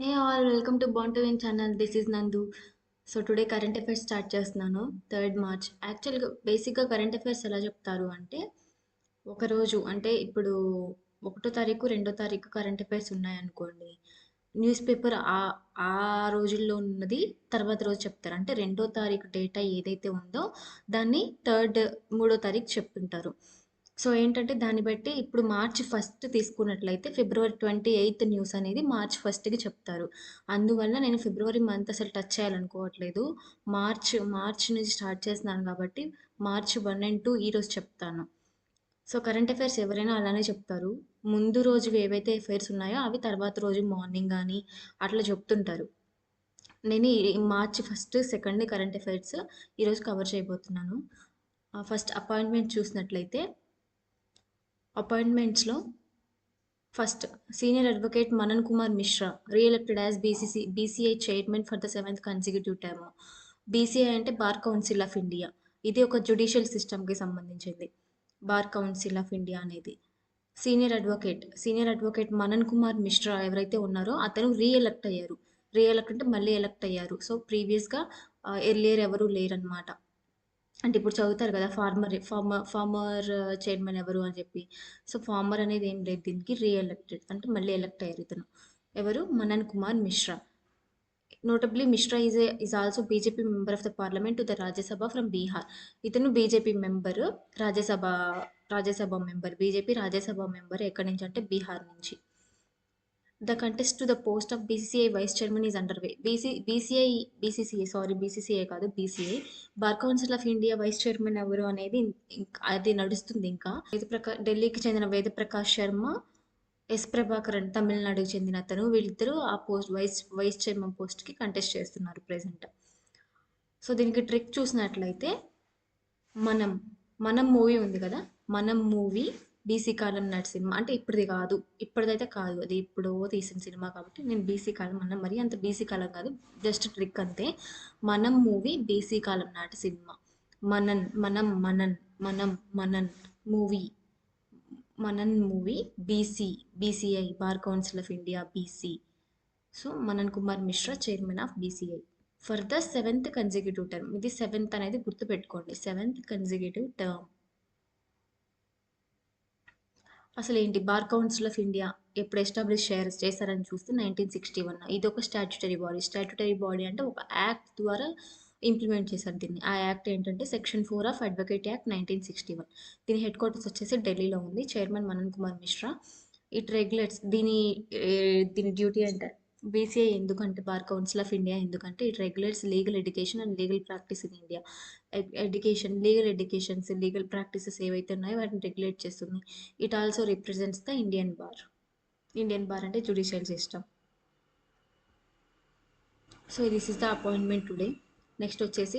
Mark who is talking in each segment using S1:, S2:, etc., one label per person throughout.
S1: Hey all, welcome to Born to Win channel. This is Nandu. So today current affairs start చేస్తున్నాను. 3rd March. యాక్చువల్గా బేసిక్గా current affairs ఎలా చెప్తారు అంటే ఒకరోజు అంటే ఇప్పుడు 1వ తారీఖు 2వ తారీఖు కరెంట్ అఫైర్స్ ఉన్నాయనుకోండి. న్యూస్ పేపర్ ఆ రోజుల్లో ఉన్నది తర్వాత రోజు చెప్తారు. అంటే 2వ తారీఖు డేటా ఏదైతే ఉందో దాన్ని 3వ తారీఖు చెప్తుంటారు. సో ఏంటంటే దాన్ని బట్టి ఇప్పుడు మార్చ్ ఫస్ట్ తీసుకున్నట్లయితే ఫిబ్రవరి 28th న్యూస్ అనేది మార్చ్ ఫస్ట్కి చెప్తారు. అందువల్ల నేను ఫిబ్రవరి మంత్ అసలు టచ్ చేయాలనుకోవట్లేదు. మార్చ్ నుంచి స్టార్ట్ చేస్తున్నాను కాబట్టి మార్చ్ 1 అండ్ 2 ఈరోజు చెప్తాను. సో కరెంట్ అఫైర్స్ ఎవరైనా అలానే చెప్తారు. ముందు రోజువి ఏవైతే అఫైర్స్ ఉన్నాయో అవి తర్వాత రోజు మార్నింగ్ కానీ అట్లా చెప్తుంటారు. నేను ఈ March first second current affairs ఈరోజు కవర్ చేయబోతున్నాను. ఫస్ట్ అపాయింట్మెంట్ చూసినట్లయితే అపాయింట్మెంట్స్లో first senior advocate Manan Kumar Mishra re-elected as BCI chairman for the 7th consecutive term. BCI అంటే బార్ కౌన్సిల్ ఆఫ్ ఇండియా. ఇది ఒక జ్యుడిషియల్ సిస్టమ్కి సంబంధించింది. బార్ కౌన్సిల్ ఆఫ్ ఇండియా అనేది. సీనియర్ అడ్వకేట్ మనన్ కుమార్ మిశ్రా ఎవరైతే ఉన్నారో అతను రీఎలెక్ట్ అయ్యారు. రీఎలెక్ట్ అంటే మళ్ళీ ఎలక్ట్ అయ్యారు. సో ప్రీవియస్గా ఎర్లియర్ ఎవరు లేరనమాట. అంటే ఇప్పుడు చదువుతారు కదా ఫార్మర్ చైర్మన్ ఎవరు అని చెప్పి. సో ఫార్మర్ అనేది ఏం లేదు, దీనికి రీఎలెక్టెడ్ అంటే మళ్ళీ ఎలక్ట్ అయ్యారు ఇతను. ఎవరు? Manan Kumar Mishra. Notably Mishra is also BJP member of the parliament to the Rajya Sabha from Bihar. ఇతను BJP member, Rajya Sabha member, BJP Rajya Sabha member. ఎక్కడి నుంచి అంటే బీహార్ నుంచి. The contest to the post of BCCI vice chairman is underway. BCCI కాదు, BCI bar council of India vice chairman ఎవరు అనేది అది నడుస్తుంది. ఇంకా ఢిల్లీకి చెందిన వేద ప్రకాష్ శర్మ, ఎస్ ప్రభాకరన్ తమిళనాడుకి చెందిన అతను, వీళ్ళిద్దరూ ఆ పోస్ట్ వైస్ చైర్మన్ పోస్ట్కి కంటెస్ట్ చేస్తున్నారు ప్రెసెంట్. సో దీనికి ట్రిక్ చూసినట్లయితే మనం మూవీ ఉంది కదా, మనం మూవీ బీసీ కాలం నాటి సినిమా. అంటే ఇప్పటిదైతే కాదు, అది ఎప్పుడో తీసిన సినిమా కాబట్టి నేను బీసీ కాలం అన్న. మరి అంత బీసీ కాలం కాదు, జస్ట్ ట్రిక్ అంతే. మనం మూవీ బీసీ కాలం నాటి సినిమా. మనం movie BCI bar council of India BC. So Manan Kumar Mishra chairman of BCI for the 7th consecutive term. ఇది 7th అనేది గుర్తుపెట్టుకోండి, 7th కన్సిక్యూటివ్ టర్మ్. అసలు ఏంటి బార్ కౌన్సిల్ ఆఫ్ ఇండియా ఎప్పుడు ఎస్టాబ్లిష్ చేశారని చూస్తే 1961. ఇది ఒక స్టాట్యుటరీ బాడీ అంటే ఒక యాక్ట్ ద్వారా ఇంప్లిమెంట్ చేశారు దీన్ని. ఆ యాక్ట్ ఏంటంటే సెక్షన్ 4 ఆఫ్ అడ్వకేట్ యాక్ట్ 1961. దీని హెడ్ క్వార్టర్స్ వచ్చేసి ఢిల్లీలో ఉంది. Chairman Manan Kumar Mishra. It regulates దీని డ్యూటీ అంటే బీసీఐ ఎందుకంటే బార్ కౌన్సిల్ ఆఫ్ ఇండియా ఎందుకంటే it regulates legal education and legal practice in India. Legal practices ఏవైతే ఉన్నాయో వాటిని రెగ్యులేట్ చేస్తుంది. It also represents the Indian bar అంటే judicial system. So this is the appointment today. Next వచ్చేసి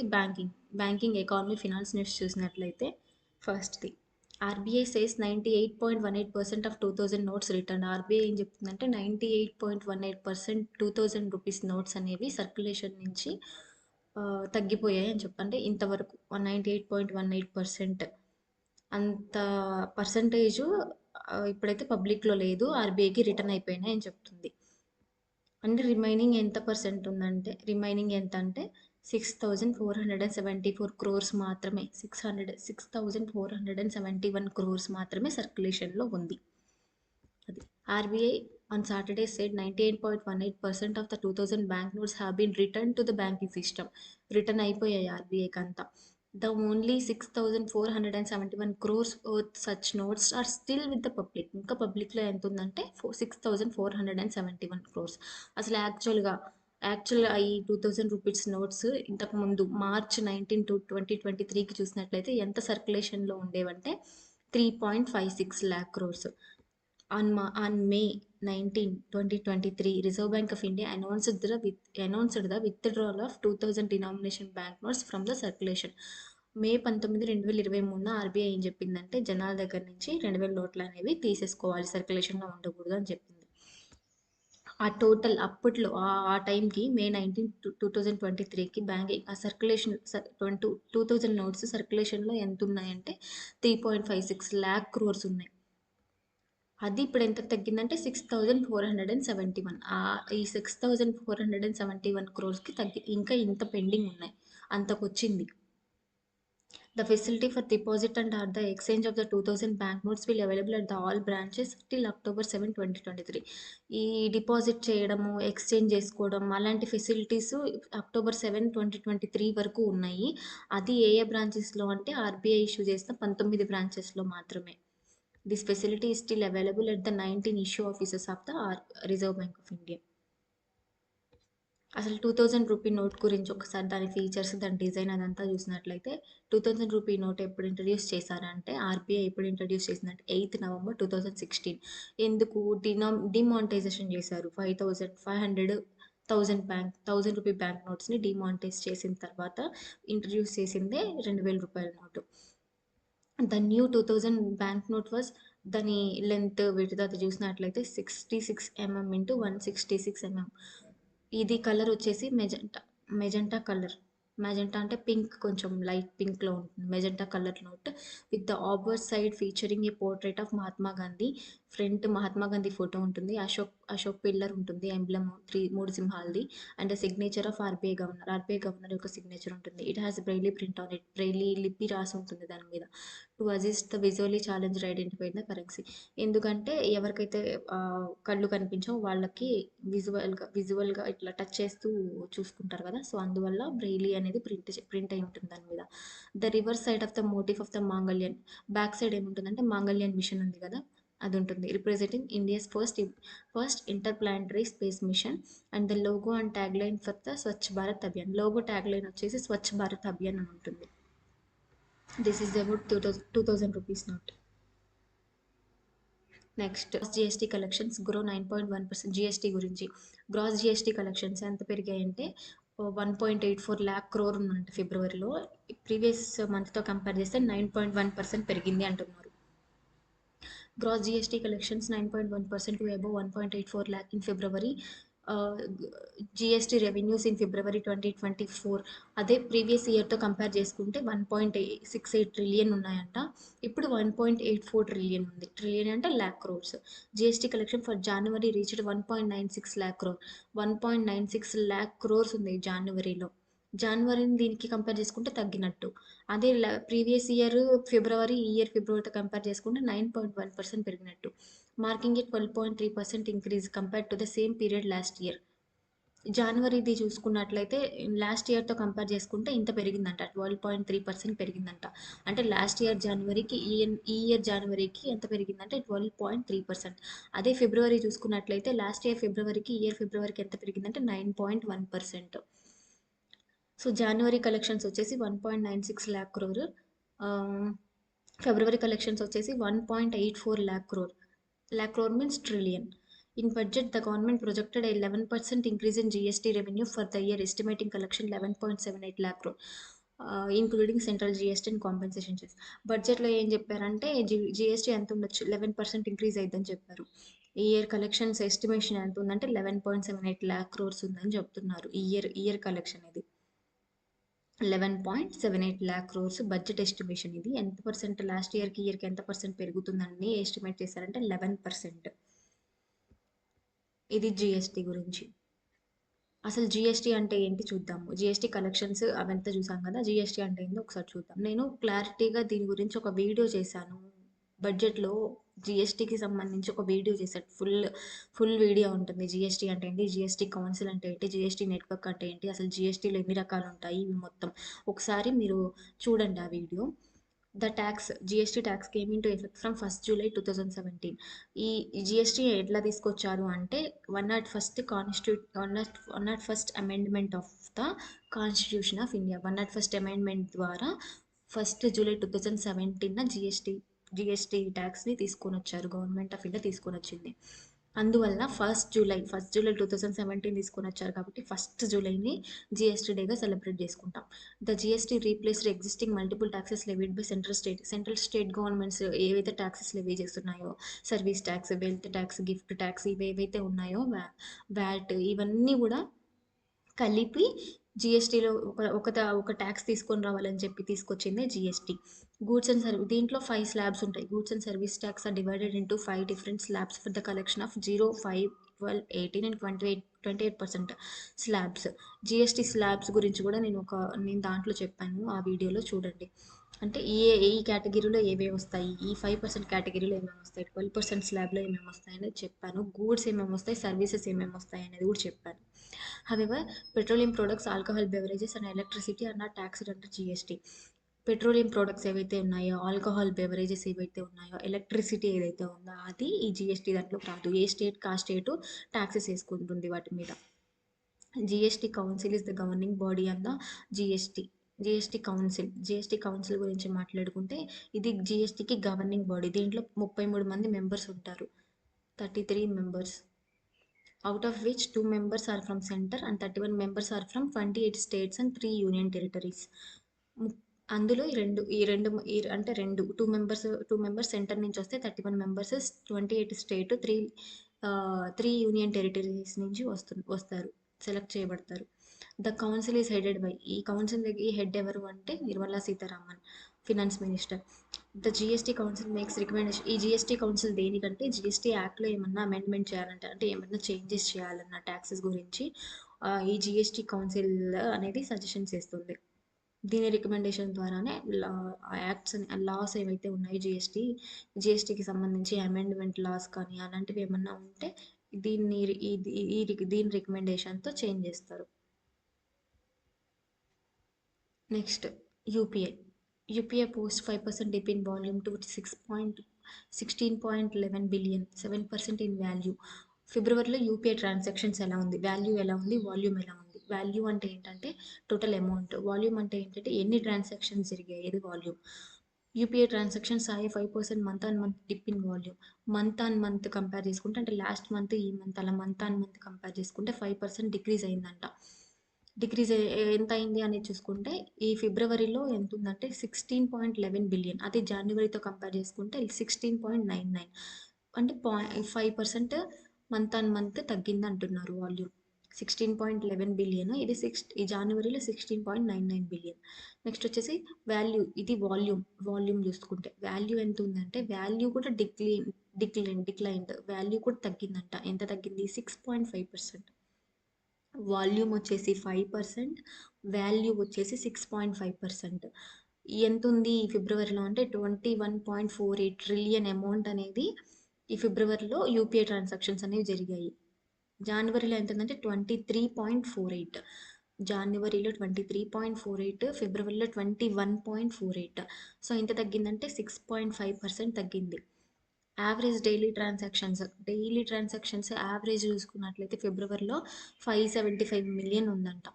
S1: banking economy finance news చూసినట్లయితే ఫస్ట్ది RBI says 98.18% of 2000 notes return. RBI ఏం చెప్తుందంటే 98.18% 2000 రూపీస్ నోట్స్ అనేవి సర్క్యులేషన్ నుంచి తగ్గిపోయాయి అని అంటే ఇంతవరకు 98.18% అంత పర్సంటేజు ఇప్పుడైతే పబ్లిక్లో లేదు, ఆర్బీఐకి రిటర్న్ అయిపోయినాయి అని చెప్తుంది. అంటే రిమైనింగ్ ఎంత అంటే 6,474 crores మాత్రమే, 6,471 crores మాత్రమే సర్క్యులేషన్లో ఉంది. అది RBI on Saturday said 98.18% of the 2000 bank notes have been return to the banking system. Return అయిపోయాయి ఆర్బీఐకి అంతా. The only 6,471 crores worth such notes are still with the public. ఇంకా పబ్లిక్లో ఎంత ఉందంటే 6,471 crores. అసలు యాక్చువల్గా ఈ 2000 రూపీస్ నోట్స్ ఇంతకుముందు March 19, 2023కి చూసినట్లయితే ఎంత సర్క్యులేషన్లో ఉండేవంటే 3.56 lakh crores. On May 19, 2023, Reserve Bank of India announced the withdrawal of 2000 denomination banknotes from the circulation. May 19, 2023 RBI ఏం చెప్పిందంటే జనాల దగ్గర నుంచి 2000 నోట్లు అనేవి తీసేసుకోవాలి, సర్క్యులేషన్లో ఉండకూడదు అని చెప్పింది. ఆ టోటల్ అప్పట్లో ఆ టైంకి May 19, 2023కి బ్యాంకింగ్ ఆ సర్క్యులేషన్ 2000 నోట్స్ సర్క్యులేషన్లో ఎంత ఉన్నాయంటే 3.56 lakh crores ఉన్నాయి. అది ఇప్పుడు ఎంత తగ్గిందంటే 6471. ఈ 6471 క్రోర్స్కి ఇంకా ఇంత పెండింగ్ ఉన్నాయి, అంతకొచ్చింది. The facility for deposit and at the exchange of the 2000 banknotes will available at the all branches till October 7, 2023. ఈ డిపాజిట్ చేయడము, ఎక్స్చేంజ్ చేసుకోవడం అలాంటి ఫెసిలిటీస్ October 7, 2023 వరకు ఉన్నాయి. అది ఏ ఏ బ్రాంచెస్లో అంటే ఆర్బీఐ ఇష్యూ చేసిన 19 బ్రాంచెస్లో మాత్రమే. This facility is still available at the 19 issue offices of the Reserve Bank of India. అసలు 2000 రూపీ నోట్ గురించి ఒకసారి దాని ఫీచర్స్, దాని డిజైన్ అదంతా చూసినట్లయితే 2000 రూపీ నోట్ ఎప్పుడు ఇంట్రడ్యూస్ చేశారంటే ఆర్బీఐ ఎప్పుడు ఇంట్రడ్యూస్ చేసిందంటే 8 నవంబర్ 2016. ఎందుకు డిమానిటైజేషన్ చేశారు. 500 1000 రూపీ బ్యాంక్ నోట్స్ని డిమానిటైజ్ చేసిన తర్వాత ఇంట్రడ్యూస్ చేసిందే 2000 రూపాయల note. The new 2000 bank note was, దాని లెంత్ విడ్త్ అది చూసినట్లయితే 66 mm ఇంటూ 166 mm. ఇది కలర్ వచ్చేసి మెజెంటా కలర్. మెజెంటా అంటే పింక్, కొంచెం లైట్ పింక్లో ఉంటుంది. Magenta colour note with the opposite side featuring a portrait of Mahatma Gandhi. Front Mahatma Gandhi photo ఉంటుంది, అశోక్ పిల్లర్ ఉంటుంది, ఎంబ్లమ్ 3 సింహాలది, and signature of RBI governor యొక్క సిగ్నేచర్ ఉంటుంది. It has braille print on it, Braille లిపి రాసి ఉంటుంది దాని మీద. To assist the visually challenged identify the currency. ఎందుకంటే ఎవరికైతే కళ్ళు కనిపించో వాళ్ళకి విజువల్గా ఇట్లా టచ్ చేస్తూ చూసుకుంటారు కదా, సో అందువల్ల బ్రెయిలీ అనేది ప్రింట్ అయి ఉంటుంది దాని మీద. The reverse side of the motif of the Mangalyaan, back side ఏముంటుందంటే మాంగళ్యన్ మిషన్ ఉంది కదా, అది ఉంటుంది, representing India's first interplanetary space mission. And the logo and tag line for the Swachh Bharat Abhiyan. Logo tag line వచ్చేసి స్వచ్ఛ భారత్ అభియాన్ అని ఉంటుంది. This is about 2000 rupees note. Next GST collections grow 9.1%. GST గురించి, gross GST collections ఎంత పెరిగాయంటే 1.84 lakh crore ఉందంట ఫిబ్రవరిలో. Previous మంత్తో compare చేస్తే 9.1% పెరిగింది అంటున్నారు. Gross GST collections 9.1% to above 1.84 lakh in February. GST revenues in February 2024 అదే ప్రీవియస్ ఇయర్తో కంపేర్ చేసుకుంటే 1.68 ట్రిలియన్ ఉన్నాయంట, ఇప్పుడు 1.84 ట్రిలియన్ ఉంది. ట్రిలియన్ అంటే lakh crores. GST collection for January reached 1.96 lakh crore. 1.96 lakh crores ఉంది జనవరిలో. జనవరిని దీనికి కంపేర్ చేసుకుంటే తగ్గినట్టు. అదే ప్రీవియస్ ఇయర్ ఫిబ్రవరి, ఈ ఇయర్ ఫిబ్రవరితో కంపేర్ చేసుకుంటే 9.1% పెరిగినట్టు. Marking a 12.3% increase compare to the same period last year. జనవరిది చూసుకున్నట్లయితే లాస్ట్ ఇయర్తో కంపేర్ చేసుకుంటే ఇంత పెరిగిందంట, 12.3% పెరిగిందంట. అంటే లాస్ట్ ఇయర్ జనవరికి ఈ ఇయర్ జనవరికి ఎంత పెరిగిందంటే 12.3%. అదే ఫిబ్రవరి చూసుకున్నట్లయితే లాస్ట్ ఇయర్ ఫిబ్రవరికి ఈ ఇయర్ ఫిబ్రవరికి ఎంత పెరిగిందంటే 9.1%. సో జనవరి కలెక్షన్స్ వచ్చేసి 1.96 lakh crore. ఫిబ్రవరి కలెక్షన్స్ వచ్చేసి 1.84 lakh crore. Lakh crore means trillion. In budget, the government projected a 11% increase in GST revenue for the year, estimating collection 11.78 lakh crore, including central GST and compensation charges. బడ్జెట్లో ఏం చెప్పారంటే GST ఎంత ఉండొచ్చు, 11% increase అయిద్దని చెప్పారు. ఈ year collections estimation ఎంత ఉందంటే 11.78 lakh crores ఉందని చెప్తున్నారు. ఇయర్ కలెక్షన్ ఇది 11.78 lakh crores బడ్జెట్ ఎస్టిమేషన్. ఇది ఎంత పర్సెంట్ లాస్ట్ ఇయర్కి ఎంత పర్సెంట్ పెరుగుతుందని ఎస్టిమేట్ చేశారంటే 11%. ఇది జిఎస్టీ గురించి. అసలు జిఎస్టీ అంటే ఏంటి చూద్దాము. జిఎస్టీ కలెక్షన్స్ అవంతా చూసాం కదా, జిఎస్టీ అంటే ఏంటో ఒకసారి చూద్దాం. నేను క్లారిటీగా దీని గురించి ఒక వీడియో చేశాను. బడ్జెట్లో జిఎస్టీకి సంబంధించి ఒక వీడియో చేశాను. ఫుల్ వీడియో ఉంటుంది. జిఎస్టీ అంటే ఏంటి, జిఎస్టీ కౌన్సిల్ అంటే ఏంటి, జిఎస్టీ నెట్వర్క్ అంటే ఏంటి, అసలు జిఎస్టీలో ఎన్ని రకాలు ఉంటాయి, ఇవి మొత్తం ఒకసారి మీరు చూడండి ఆ video. The tax, GST tax came in to effect from 1st July 2017. ఈ జిఎస్టీ ఎట్లా తీసుకొచ్చారు అంటే 101st amendment of the constitution of India. 101st amendment ద్వారా 1st July 2017 జిఎస్టీ ట్యాక్స్ని తీసుకొని వచ్చారు. గవర్నమెంట్ ఆఫ్ ఇండియా తీసుకొని వచ్చింది. అందువల్ల 1st July 2017 తీసుకొని వచ్చారు కాబట్టి 1st Julyని జిఎస్టీ డేగా సెలబ్రేట్ చేసుకుంటాం. The GST replaced existing multiple taxes levied by central state governments ఏవైతే ట్యాక్సెస్ లెవీ చేస్తున్నాయో, service tax, wealth tax, gift tax, ఇవి ఏవైతే ఉన్నాయో, వ్యాట్, ఇవన్నీ కూడా కలిపి జీఎస్టీలో ఒక ట్యాక్స్ తీసుకొని రావాలని చెప్పి తీసుకొచ్చిందే జీఎస్టీ. గూడ్స్ అండ్ సర్వీస్ దీంట్లో 5 స్లాబ్స్ ఉంటాయి. Goods and service tax are divided into 5 different slabs for the collection of 0, 5, 12, 18 and 28% slabs. GST slabs గురించి కూడా నేను దాంట్లో చెప్పాను. ఆ వీడియోలో చూడండి. అంటే ఈ కేటగిరీలో ఏవేవి వస్తాయి, ఈ 5% కేటగిరీలో ఏమేమి వస్తాయి, 12% స్లాబ్లో ఏమేమి వస్తాయి అనేది చెప్పాను. గూడ్స్ ఏమేమి వస్తాయి, సర్వీసెస్ ఏమేమి వస్తాయి అనేది కూడా చెప్పాను. However, petroleum products, alcohol beverages and electricity are not taxed under GST. Petroleum products ఏవైతే ఉన్నాయో, ఆల్కహాల్ బెవరేజెస్ ఏవైతే ఉన్నాయో, ఎలక్ట్రిసిటీ ఏదైతే ఉందో అది ఈ జీఎస్టీ దాంట్లో రాదు. ఏ స్టేట్కి ఆ స్టేటు ట్యాక్సెస్ వేసుకుంటుంది వాటి మీద. GST council is the governing body and the GST. GST council గురించి మాట్లాడుకుంటే ఇది జీఎస్టీకి గవర్నింగ్ బాడీ. దీంట్లో 33 మంది మెంబర్స్ ఉంటారు. 33 members, out of which 2 members are from center and 31 members are from 28 states and 3 union territories. అందులో అంటే రెండు 2 members సెంటర్ నుంచి వస్తే 31 members 28 స్టేట్ 3 యూనియన్ టెరిటరీస్ నుంచి వస్తారు, సెలెక్ట్ చేయబడతారు. The council is headed by, ఈ కౌన్సిల్ హెడ్ ఎవరు అంటే Nirmala Sitharaman, finance minister. The GST council makes recommendation. ఈ జిఎస్టీ కౌన్సిల్ దేనికంటే జీఎస్టీ యాక్ట్లో ఏమన్నా అమెండ్మెంట్ చేయాలంటే, అంటే ఏమన్నా చేంజెస్ చేయాలన్న ట్యాక్సెస్ గురించి ఈ జిఎస్టీ కౌన్సిల్ అనేది సజెషన్స్ ఇస్తుంది. దీని రికమెండేషన్ ద్వారానే యాక్ట్స్ లాస్ ఏవైతే ఉన్నాయో జిఎస్టీకి సంబంధించి అమెండ్మెంట్ లాస్ కానీ అలాంటివి ఏమన్నా ఉంటే దీని రికమెండేషన్తో చేంజ్ చేస్తారు. Next UPI. UPI post 5% dip in volume to 16.11 billion, 7% in value. ఫిబ్రవరిలో యూపీఐ ట్రాన్సాక్షన్స్ ఎలా ఉంది, వాల్యూ ఎలా ఉంది, వాల్యూమ్ ఎలా ఉంది. వాల్యూ అంటే ఏంటంటే టోటల్ అమౌంట్, వాల్యూమ్ అంటే ఏంటంటే ఎన్ని ట్రాన్సాక్షన్స్ జరిగాయి, ఇది volume. UPI transactions Sai 5% month on month dip in volume. Month on month compare చేసుకుంటే, అంటే లాస్ట్ మంత్ ఈ మంత్ అలా మంత్ ఆన్ మంత్ కంపేర్ చేసుకుంటే 5% డిక్రీజ్ అయిందంట. డిక్రీజ్ ఎంత అయింది అనేది చూసుకుంటే ఈ ఫిబ్రవరిలో ఎంత ఉందంటే 16.11 బిలియన్. అదే జనవరితో కంపేర్ చేసుకుంటే 16.99, అంటే 5% మంత్ ఆన్ మంత్ తగ్గింది అంటున్నారు వాల్యూమ్. 16.11 బిలియన్, ఈ జనవరిలో 16.99 బిలియన్. నెక్స్ట్ వచ్చేసి వాల్యూ, ఇది వాల్యూమ్ చూసుకుంటే వాల్యూ ఎంత ఉందంటే వాల్యూ కూడా డిక్లైన్డ్, వాల్యూ కూడా తగ్గిందంట. ఎంత తగ్గింది, 6.5%. వాల్యూమ్ వచ్చేసి 5%, వాల్యూ వచ్చేసి 6.5%. ఎంత ఉంది ఈ ఫిబ్రవరిలో అంటే 21.48 ట్రిలియన్ అమౌంట్ అనేది ఈ ఫిబ్రవరిలో యూపీఐ ట్రాన్సాక్షన్స్ అనేవి జరిగాయి. జనవరిలో ఎంత ఉందంటే 23.48, జనవరిలో 23.48, ఫిబ్రవరిలో 21.48. సో ఎంత తగ్గిందంటే 6.5% తగ్గింది. యావరేజ్ డైలీ ట్రాన్సాక్షన్స్ యావరేజ్ చూసుకున్నట్లయితే ఫిబ్రవరిలో 575 మిలియన్ ఉందంట.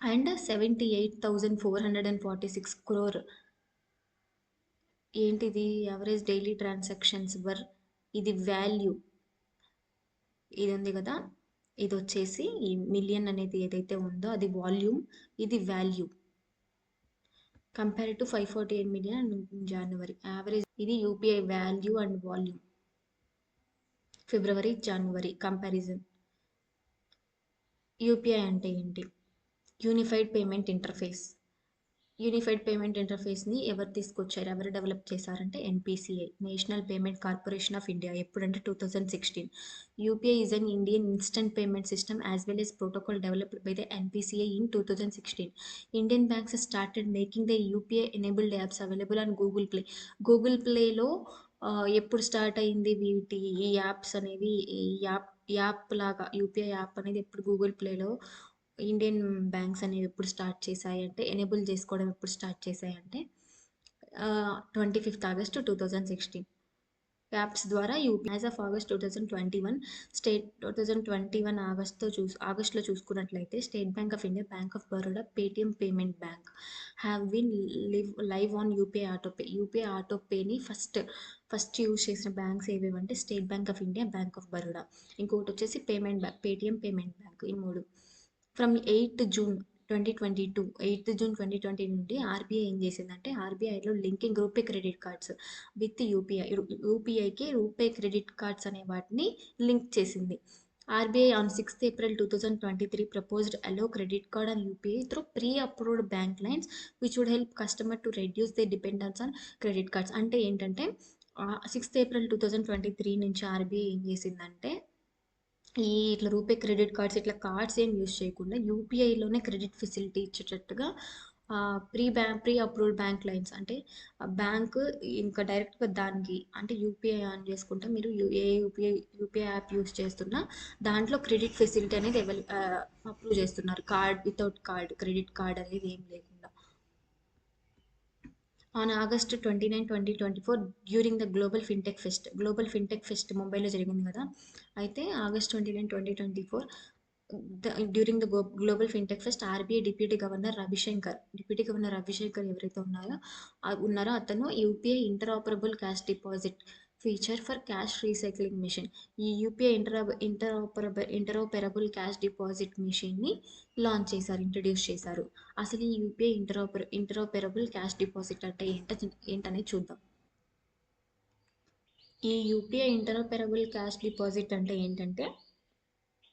S1: And 78,446 crore. ఏంటిది యావరేజ్ డైలీ ట్రాన్సాక్షన్స్ ఇది వాల్యూ, ఇది ఉంది కదా, ఇది వచ్చేసి ఈ మిలియన్ అనేది ఏదైతే ఉందో అది వాల్యూమ్, ఇది value. Compare to 548 million January. Average ఇది UPI value and volume, February January comparison. UPI అంటే ఏంటి, unified payment interface. Unified payment ఇంటర్ఫేస్ని ఎవరు తీసుకొచ్చారు, ఎవరు డెవలప్ చేశారంటే NPCI, national payment corporation of India. ఎప్పుడంటే 2016. UPI is an Indian instant payment system as well as protocol developed by the NPCI in 2016. Indian banks started making the UPI enabled apps available on Google Play. Google ప్లేలో ఎప్పుడు start అయింది ఈ apps అనేవి, ఈ app లాగా UPI app అనేది ఎప్పుడు Google ప్లేలో ఇండియన్ బ్యాంక్స్ అనేవి ఎప్పుడు స్టార్ట్ చేశాయి అంటే, ఎనేబుల్ చేసుకోవడం ఎప్పుడు స్టార్ట్ చేశాయి అంటే 25th August 2016. యాప్స్ ద్వారా యాజ్ ఆఫ్ ఆగస్ట్ 2021 ఆగస్ట్లో చూసుకున్నట్లయితే state bank of India, bank of Baroda, Paytm payment bank have been live on UPI autopay. యూపీఐ ఆటోపేని ఫస్ట్ యూజ్ చేసిన బ్యాంక్స్ ఏవేవంటే state bank of India, bank of Baroda, ఇంకొకటి వచ్చేసి పేటిఎం పేమెంట్ బ్యాంక్. ఈ మూడు. ఫ్రమ్ 8th June 2020 నుండి ఆర్బీఐ ఏం చేసిందంటే ఆర్బీఐలో linking RuPay credit cards with యూపీఐకి రూపే క్రెడిట్ కార్డ్స్ అనే వాటిని లింక్ చేసింది. RBI on 6th April 2023 proposed allow credit card and UPI through pre-approved bank lines, which would help customer to reduce their dependence on credit cards. అంటే ఏంటంటే 6th April 2023 నుంచి RBI ఏం చేసిందంటే ఇట్లా RuPay credit cards ఇట్లా cards ఏం use చేయకుండా యూపీఐలోనే క్రెడిట్ ఫెసిలిటీ ఇచ్చేటట్టుగా ప్రీ అప్రూవ్డ్ బ్యాంక్ లైన్స్ అంటే బ్యాంక్ ఇంకా డైరెక్ట్గా దానికి అంటే యూపీఐ ఆన్ చేసుకుంటే మీరు ఏ యూపీఐ యాప్ యూజ్ చేస్తున్నా దాంట్లో క్రెడిట్ ఫెసిలిటీ అనేది అప్రూవ్ చేస్తున్నారు. Card without card credit card అనేది ఏం లేకుండా. On August 29, 2024 during the global fintech fest ముంబైలో జరిగింది కదా. అయితే August 29, 2024 during the global fintech fest RBI deputy governor Ravishankar ఎవరైతే ఉన్నారో అతను UPI interoperable cash deposit feature for cash recycling machine, ఈ యూపీఐ ఇంటరోపెరబుల్ క్యాష్ డిపాజిట్ మిషన్ని ఇంట్రడ్యూస్ చేశారు. అసలు ఈ యూపీఐ ఇంటరోపెరబుల్ క్యాష్ డిపాజిట్ అంటే ఏంటనేది చూద్దాం. ఈ యూపీఐ ఇంటరోపెరబుల్ క్యాష్ డిపాజిట్ అంటే ఏంటంటే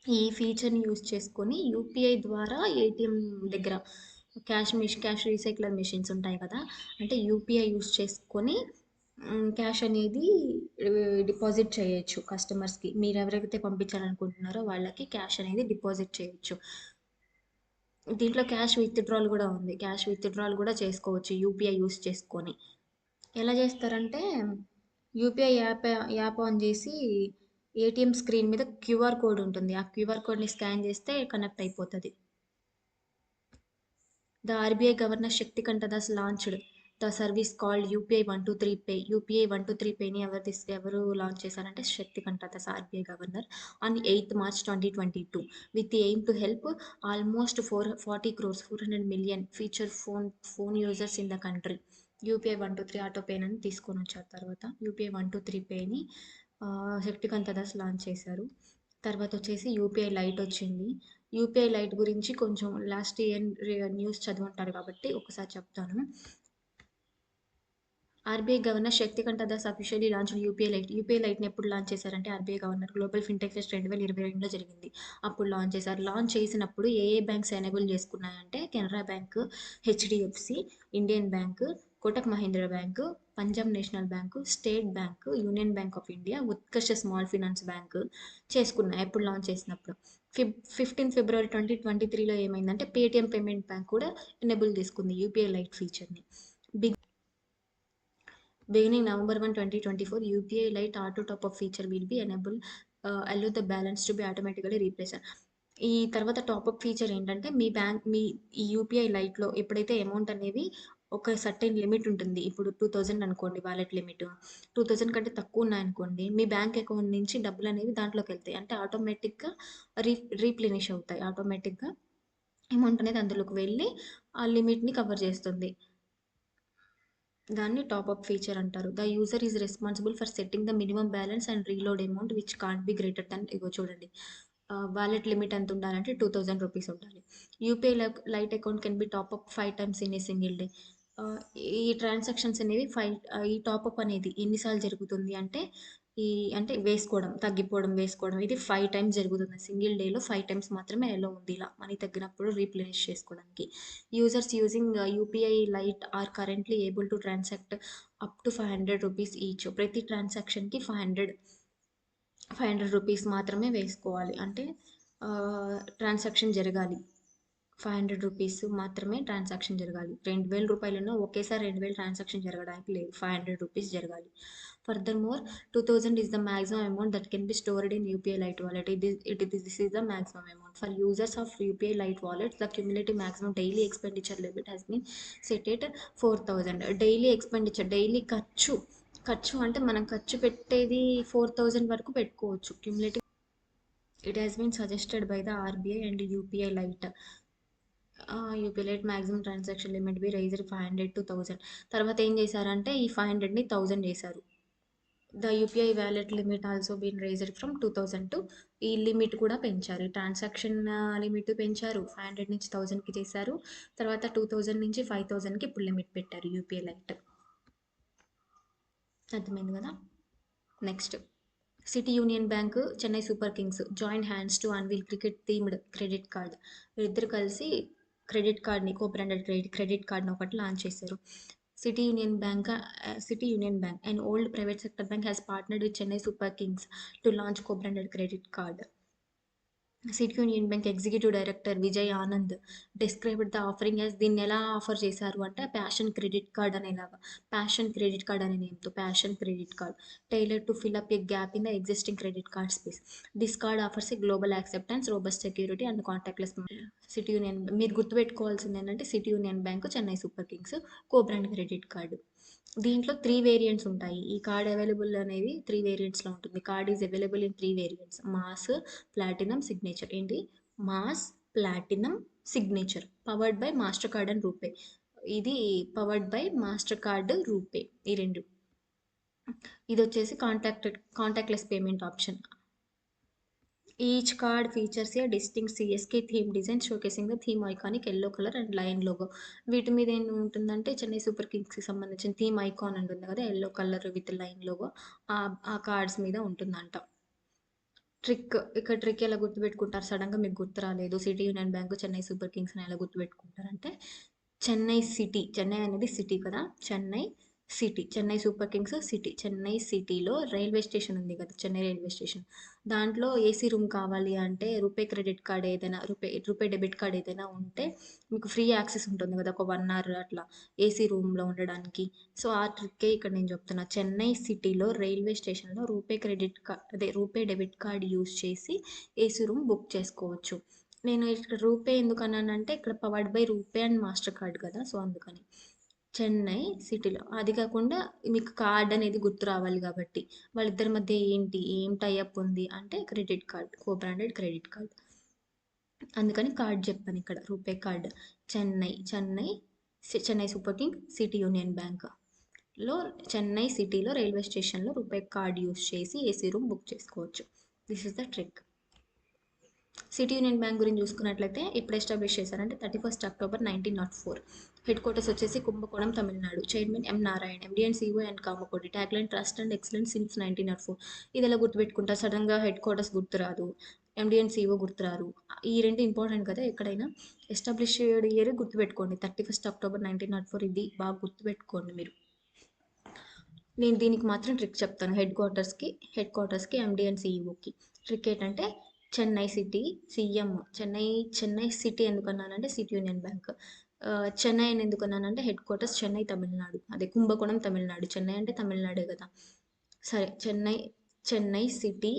S1: ఈ ఫీచర్ని యూజ్ చేసుకొని యూపీఐ ద్వారా ఏటీఎం దగ్గర క్యాష్ రీసైక్లర్ మెషిన్స్ ఉంటాయి కదా, అంటే యూపీఐ యూజ్ చేసుకొని క్యాష్ అనేది డిపాజిట్ చేయొచ్చు కస్టమర్స్కి. మీరు ఎవరైతే పంపించాలనుకుంటున్నారో వాళ్ళకి క్యాష్ అనేది డిపాజిట్ చేయొచ్చు. దీంట్లో క్యాష్ విత్డ్రాల్ కూడా ఉంది. క్యాష్ విత్డ్రాల్ కూడా చేసుకోవచ్చు యూపీఐ యూస్ చేసుకొని. ఎలా చేస్తారంటే యూపీఐ యాప్ ఆన్ చేసి ఏటీఎం స్క్రీన్ మీద క్యూఆర్ కోడ్ ఉంటుంది. ఆ క్యూఆర్ కోడ్ని స్కాన్ చేస్తే కనెక్ట్ అయిపోతుంది. The RBI governor Shaktikanta Das launched the service called UPI 123 pay. UPI 123 పేని ఎవరు లాంచ్ చేశారంటే Shaktikanta Das RBI governor on 8th March 2022 with the aim to help almost 400 million feature phone users in the country. UPI 123 auto పేన్ అని తీసుకొని వచ్చారు. తర్వాత UPI 123 పేని శక్తికంఠ Das launch చేశారు. తర్వాత వచ్చేసి యూపీఐ లైట్ వచ్చింది. యూపీఐ లైట్ గురించి కొంచెం లాస్ట్ ఇయర్ న్యూస్ చదువుంటారు కాబట్టి ఒకసారి చెప్తాను. RBI governor Shaktikanta Das officially launch UPI లైట్ని ఎప్పుడు లాంచ్ చేశారంటే RBI governor global fintech fest 2022లో జరిగింది. అప్పుడు లాంచ్ చేశారు. లాంచ్ చేసినప్పుడు ఏ బ్యాంక్స్ ఎనేబుల్ చేసుకున్నాయంటే Canara bank, HDFC, Indian bank, Kotak Mahindra bank, Punjab national bank, state bank, union bank of India, Utkarsh small finance bank చేసుకున్నాయి ఎప్పుడు లాంచ్ చేసినప్పుడు. 15 February 2023లో ఏమైందంటే పేటిఎం పేమెంట్ బ్యాంక్ కూడా ఎనేబుల్ చేసుకుంది యూపీఐ లైట్ ఫీచర్ని. Beginning November 1, 2024, UPI Lite auto top-up feature will be allow the balance to be automatically replaced. ఈ తర్వాత top-up feature ఏంటంటే మీ ఈ యూపీఐ లైట్లో ఎప్పుడైతే అమౌంట్ అనేది ఒక సర్టెన్ లిమిట్ ఉంటుంది. ఇప్పుడు 2000 అనుకోండి వాలెట్ లిమిట్. 2000 కంటే తక్కువ ఉన్నాయనుకోండి మీ బ్యాంక్ అకౌంట్ నుంచి డబ్బులు అనేవి దాంట్లోకి వెళ్తాయి. అంటే ఆటోమేటిక్గా రీప్లెనిష్ అవుతాయి. ఆటోమేటిక్గా అమౌంట్ అనేది అందులోకి వెళ్ళి ఆ లిమిట్ని కవర్ చేస్తుంది. దాన్ని టాప్అప్ ఫీచర్ అంటారు. The user is responsible for setting the minimum balance and reload amount which can't be greater than. ఇగో చూడండి, వాలెట్ లిమిట్ ఎంత ఉండాలంటే 2000 రూపీస్ ఉండాలి. UPI lite account can be top up 5 times in a single day. ఈ transactions అనేవి ఈ top-up అనేది ఎన్నిసార్లు జరుగుతుంది అంటే అంటే వేసుకోవడం తగ్గిపోవడం వేసుకోవడం ఇది 5 times జరుగుతుంది. సింగిల్ డేలో 5 times మాత్రమే ఎలా ఉంది ఇలా మనీ తగ్గినప్పుడు రీప్లెనిష్ చేసుకోవడానికి. Users using UPI lite are currently able to transact up to 500 rupees each. ప్రతి ట్రాన్సాక్షన్కి 500 రూపీస్ మాత్రమే వేసుకోవాలి. అంటే ట్రాన్సాక్షన్ జరగాలి 500 రూపీస్ మాత్రమే ట్రాన్సాక్షన్ జరగాలి. 2000 రూపాయలను ఒకేసారి 2000 ట్రాన్సాక్షన్ జరగడానికి లేదు, 500 రూపీస్ జరగాలి. Furthermore, 2000 is the maximum amount that can be stored in UPI Lite wallet. This is the maximum amount. For users of UPI Lite wallet, the cumulative maximum daily expenditure limit has been set at 4000. Daily expenditure, daily ఖర్చు అంటే మనం ఖర్చు పెట్టేది 4000 వరకు పెట్టుకోవచ్చు cumulative. It has been suggested by the RBI and UPI Lite. UPI lite maximum transaction limit be raised 500 to 1000. తర్వాత ఏం చేశారంటే ఈ 500ని 1000 చేశారు. The UPI wallet limit also been raised from 2000 to. ఈ లిమిట్ కూడా పెంచారు. ఈ ట్రాన్సాక్షన్ లిమిట్ పెంచారు. 500 నుంచి 1000కి చేశారు. తర్వాత 2000 నుంచి 5000కి ఇప్పుడు లిమిట్ పెట్టారు యూపీఐ లైట్. అర్థమైంది కదా. Next city Union bank, Chennai super Kings join hands to unveil cricket themed credit card. వీళ్ళిద్దరు కలిసి క్రెడిట్ కార్డ్ని, కో బ్రాండెడ్ క్రెడిట్ కార్డ్ని ఒకటి లాంచ్ చేశారు. City Union bank, an old private sector bank, has partnered with Chennai Super Kings to launch co-branded credit card. City Union bank executive director Vijay Anand described the offering as, దీన్ని ఎలా offer చేశారు అంటే passion credit card అనేలాగా. Passion credit card అనే నేమ్తో passion credit card tailor to fill up a gap in the existing credit card space. This card offers a global acceptance, robust security and contactless. City Union మీరు గుర్తుపెట్టుకోవాల్సింది ఏంటంటే City Union bank, Chennai super kings co brand credit card. దీంట్లో 3 variants ఉంటాయి. ఈ card available అనేది 3 వేరియంట్స్లో ఉంటుంది. Card is available in 3 variants: mass, platinum, signature. ఏంటి? Mass, platinum, signature. Powered by Mastercard and RuPay. ఇది powered by Mastercard, RuPay, ఈ రెండు. ఇది వచ్చేసి contactless payment option. Each card features a distinct CSK theme design showcasing the theme iconic yellow colour and lion logo. వీటి మీద ఏం ఉంటుందంటే Chennai super కింగ్స్కి సంబంధించిన థీమ్ ఐకాన్ ఉంటుంది కదా, yellow colour with line logo, ఆ కార్డ్స్ మీద ఉంటుందంట. ట్రిక్ ఎలా గుర్తుపెట్టుకుంటారు? సడన్గా మీకు గుర్తు రాలేదు, city union bank, Chennai super Kings అని ఎలా గుర్తుపెట్టుకుంటారంటే, చెన్నై అనేది సిటీ కదా, Chennai super Kings city. Chennai సిటీలో రైల్వే స్టేషన్ ఉంది కదా, చెన్నై రైల్వే స్టేషన్. దాంట్లో ఏసీ రూమ్ కావాలి అంటే రూపే క్రెడిట్ కార్డ్ ఏదైనా, రూపే డెబిట్ కార్డ్ ఏదైనా ఉంటే మీకు ఫ్రీ యాక్సెస్ ఉంటుంది కదా, ఒక 1 hour అట్లా ఏసీ రూమ్లో ఉండడానికి. సో ఆ ట్రిక్కే ఇక్కడ నేను చెప్తున్నా. చెన్నై సిటీలో రైల్వే స్టేషన్లో రూపే డెబిట్ కార్డ్ యూస్ చేసి ఏసీ రూమ్ బుక్ చేసుకోవచ్చు. నేను ఇక్కడ రూపే ఎందుకు అన్నానంటే ఇక్కడ powered by RuPay and master card కదా, సో అందుకని. చెన్నై సిటీలో. అది కాకుండా మీకు కార్డ్ అనేది గుర్తు రావాలి కాబట్టి వాళ్ళిద్దరి మధ్య ఏం టైఅప్ ఉంది అంటే credit card, co branded credit card. అందుకని కార్డ్ చెప్పాను ఇక్కడ, RuPay card. Chennai super king, city union బ్యాంక్లో చెన్నై సిటీలో రైల్వే స్టేషన్లో రూపే కార్డ్ యూస్ చేసి ఏసీ రూమ్ బుక్ చేసుకోవచ్చు. This is the trick. City Union bank గురించి చూసుకున్నట్లయితే ఎప్పుడు ఎస్టాబ్లిష్ చేశారంటే 31 October 1904. హెడ్ క్వార్టర్స్ వచ్చేసి Kumbakonam, Tamil Nadu. Chairman M Narayana. MD and CEO and Kamakoti. Tagline trust and excellence since 1904. ఇది ఎలా గుర్తుపెట్టుకుంటా? సడన్గా హెడ్ క్వార్టర్స్ గుర్తురాదు, ఎండి అండ్ సిఇఓ గుర్తురారు. ఈ రెండు ఇంపార్టెంట్ కదా ఎక్కడైనా. ఎస్టాబ్లిష్ ఇయర్ గుర్తుపెట్టుకోండి, 31 October 1904. ఇది బాగా గుర్తుపెట్టుకోండి మీరు. నేను దీనికి మాత్రం ట్రిక్ చెప్తాను. హెడ్ క్వార్టర్స్కి ఎండి అండ్ సిఇఓకి ట్రిక్ ఏంటంటే Chennai city CM. Chennai city ఎందుకన్నానంటే city Union bank. Chennai అని ఎందుకన్నానంటే హెడ్ క్వార్టర్స్ చెన్నై తమిళనాడు, అదే కుంభకోణం తమిళనాడు. చెన్నై అంటే తమిళనాడే కదా. సరే, చెన్నై సిటీ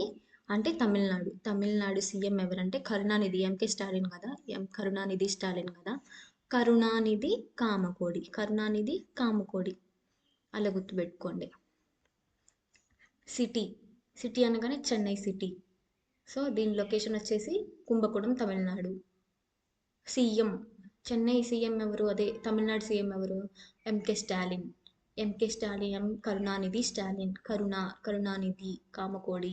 S1: అంటే తమిళనాడు సీఎం ఎవరంటే కరుణానిధి, ఎంకే స్టాలిన్ కదా, కరుణానిధి స్టాలిన్ కదా. కరుణానిధి కామకోడి అలా గుర్తుపెట్టుకోండి. సిటీ అనగానే చెన్నై సిటీ. సో దీని లొకేషన్ వచ్చేసి కుంభకోణం తమిళనాడు. సీఎం, చెన్నై సీఎం ఎవరు, అదే తమిళనాడు సీఎం ఎవరు? ఎంకే స్టాలిన్. కరుణానిధి స్టాలిన్. కరుణానిధి కామకోడి.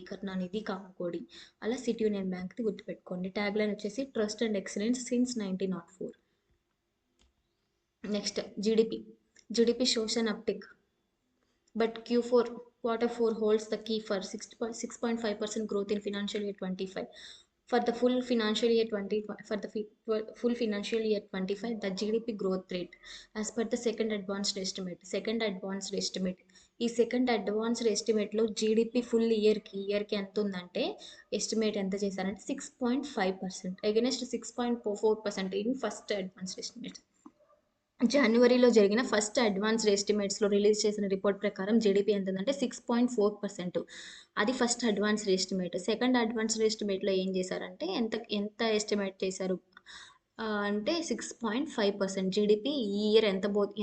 S1: అలా సిటీ యూనియన్ బ్యాంక్ది గుర్తుపెట్టుకోండి. ట్యాగ్ లైన్ వచ్చేసి trust and excellence since 1904. Next GDP shows an uptick, but quarter 4 holds the key for 6.5% growth in financial year 25. For the full financial year 25, the GDP growth rate as per the second advanced estimate. ఈ second advanced ఎస్టిమేట్లో GDP full ఇయర్కి ఎంత ఉందంటే estimate ఎంత చేశారంటే 6.5% against 6.4% in first advanced estimate. జనవరిలో జరిగిన first advanced ఎస్టిమేట్స్లో రిలీజ్ చేసిన రిపోర్ట్ ప్రకారం జీడిపి ఎంత ఉందంటే 6.4%. అది first advanced estimate. Second advanced ఎస్టిమేట్లో ఏం చేశారంటే ఎంత ఎస్టిమేట్ చేశారు అంటే 6.5% జీడిపి ఈ ఇయర్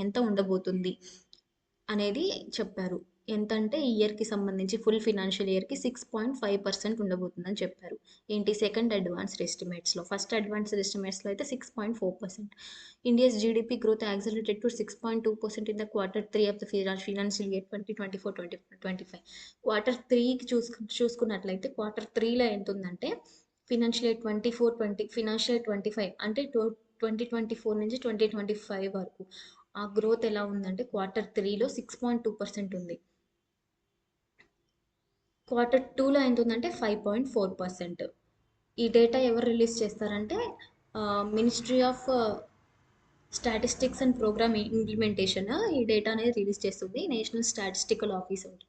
S1: ఎంత ఉండబోతుంది అనేది చెప్పారు. ఎంత అంటే ఈ ఇయర్కి సంబంధించి ఫుల్ ఫినాన్షియల్ ఇయర్కి 6.5% ఉండబోతుందని చెప్పారు. ఏంటి? సెకండ్ అడ్వాన్స్డ్ ఎస్టిమేట్స్లో. ఫస్ట్ అడ్వాన్స్డ్ ఎస్టిమేట్స్లో అయితే 6.4%. India's GDP growth accelerated to 6.2% in the Q3 of the financial year 2024-25. Q3కి చూసుకున్నట్లయితే Q3లో ఎంత ఉందంటే ఫినాన్షియల్ ఇయర్ 25 అంటే 2024 నుంచి 2025 వరకు ఆ గ్రోత్ ఎలా ఉందంటే Q3లో 6.2% ఉంది. Q2లో ఎంత ఉందంటే 5.4%. ఈ డేటా ఎవరు రిలీజ్ చేస్తారంటే ministry of statistics and programme implementation ఈ డేటా అనేది రిలీజ్ చేస్తుంది. నేషనల్ స్టాటిస్టికల్ ఆఫీస్ ఒకటి.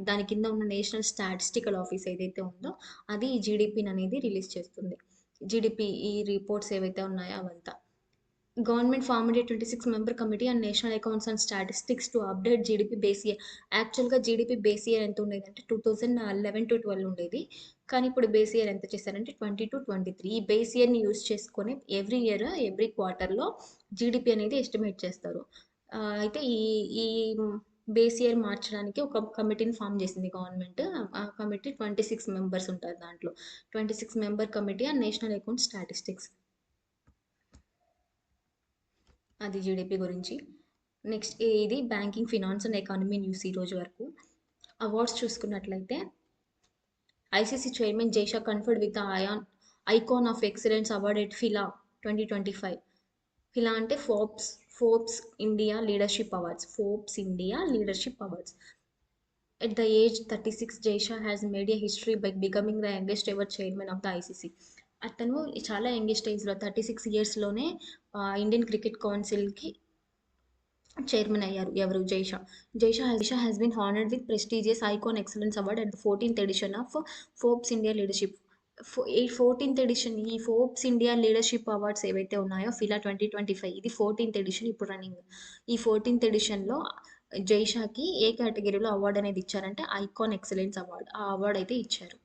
S1: దాని కింద ఉన్న నేషనల్ స్టాటిస్టికల్ ఆఫీస్ ఏదైతే ఉందో అది ఈ జీడిపిని అనేది రిలీజ్ చేస్తుంది. జీడిపి ఈ రిపోర్ట్స్ ఏవైతే ఉన్నాయో అవంతా. Government formed A 26 member committee and national accounts and statistics to update GDP base year. యాక్చువల్‌గా జీడిపి బేస్ ఇయర్ ఎంత ఉండేదంటే 2011-12 ఉండేది. కానీ ఇప్పుడు బేస్ ఇయర్ ఎంత చేశారంటే 20-23. ఈ బేస్ ఇయర్‌ని యూజ్ చేసుకొని ఎవ్రీ ఇయర్, ఎవ్రీ క్వార్టర్‌లో జీడిపి అనేది ఎస్టిమేట్ చేస్తారు. అయితే ఈ ఈ బేస్ ఇయర్ మార్చడానికి ఒక కమిటీని ఫార్మ్ చేసింది గవర్నమెంట్. ఆ కమిటీ 26 మెంబర్స్ ఉంటారు దాంట్లో. 26 member committee and national account statistics. అది జీడిపి గురించి. నెక్స్ట్ ఇది banking, finance and economy news ఈ రోజు వరకు. అవార్డ్స్ చూసుకున్నట్లయితే ICC chairman Jay Shah conferred with icon of excellence award at ఫిలా 2025. ఫిలా అంటే Forbes India leadership awards. Forbes India leadership awards. At the age 36, Jaisha has made a history by becoming the youngest ever chairman of the ICC. అతను చాలా youngest ఏజ్లో 36 ఇయర్స్లోనే Indian cricket కౌన్సిల్కి chairman అయ్యారు. ఎవరు? Jay Shah. Jay Shah has been honoured with prestigious icon excellence award at the 14th edition of Forbes India leadership. ఈ 14th edition, ఈ Forbes India leadership awards ఏవైతే ఉన్నాయో ఫిలా 2025, ఇది 14th ఎడిషన్ ఇప్పుడు రన్నింగ్. ఈ 14th ఎడిషన్లో జైషాకి ఏ కేటగిరీలో అవార్డు అనేది ఇచ్చారంటే ఐకాన్ ఎక్సలెన్స్ అవార్డ్. ఆ అవార్డు అయితే ఇచ్చారు.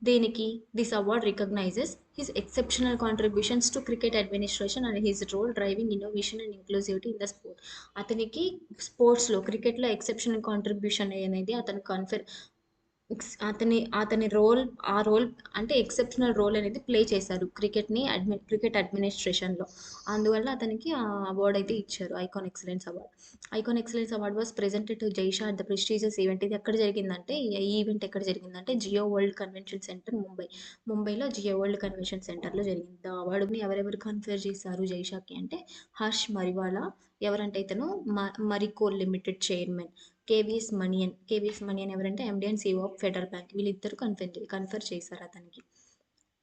S1: దేనికి? This award recognises his exceptional contributions to cricket administration and his role driving innovation and inclusivity in the sport. అతనికి స్పోర్ట్స్లో, క్రికెట్లో ఎక్సెప్షనల్ కాంట్రిబ్యూషన్ అనేది అతను అతని రోల్, ఆ రోల్ అంటే ఎక్సెప్షనల్ రోల్ అనేది ప్లే చేశారు క్రికెట్ అడ్మినిస్ట్రేషన్లో. అందువల్ల అతనికి ఆ అవార్డు అయితే ఇచ్చారు, icon excellence award. Icon excellence award was presented to Jay Shah at the prestigious event. ఇది ఎక్కడ జరిగిందంటే, ఈ ఈవెంట్ ఎక్కడ జరిగిందంటే జియో వరల్డ్ కన్వెన్షన్ సెంటర్, ముంబైలో జియో వరల్డ్ కన్వెన్షన్ సెంటర్లో జరిగింది. ఆ అవార్డుని ఎవరెవరు కన్ఫర్ చేశారు జైషాకి అంటే హర్ష్ మరివాలా, ఎవరంటే ఇతను మరికో లిమిటెడ్ చైర్మన్. కేవీఎస్ మణియన్ ఎవరంటే ఎండి and CEO of federal bank. వీళ్ళిద్దరు కన్ఫర్ చేశారు అతనికి.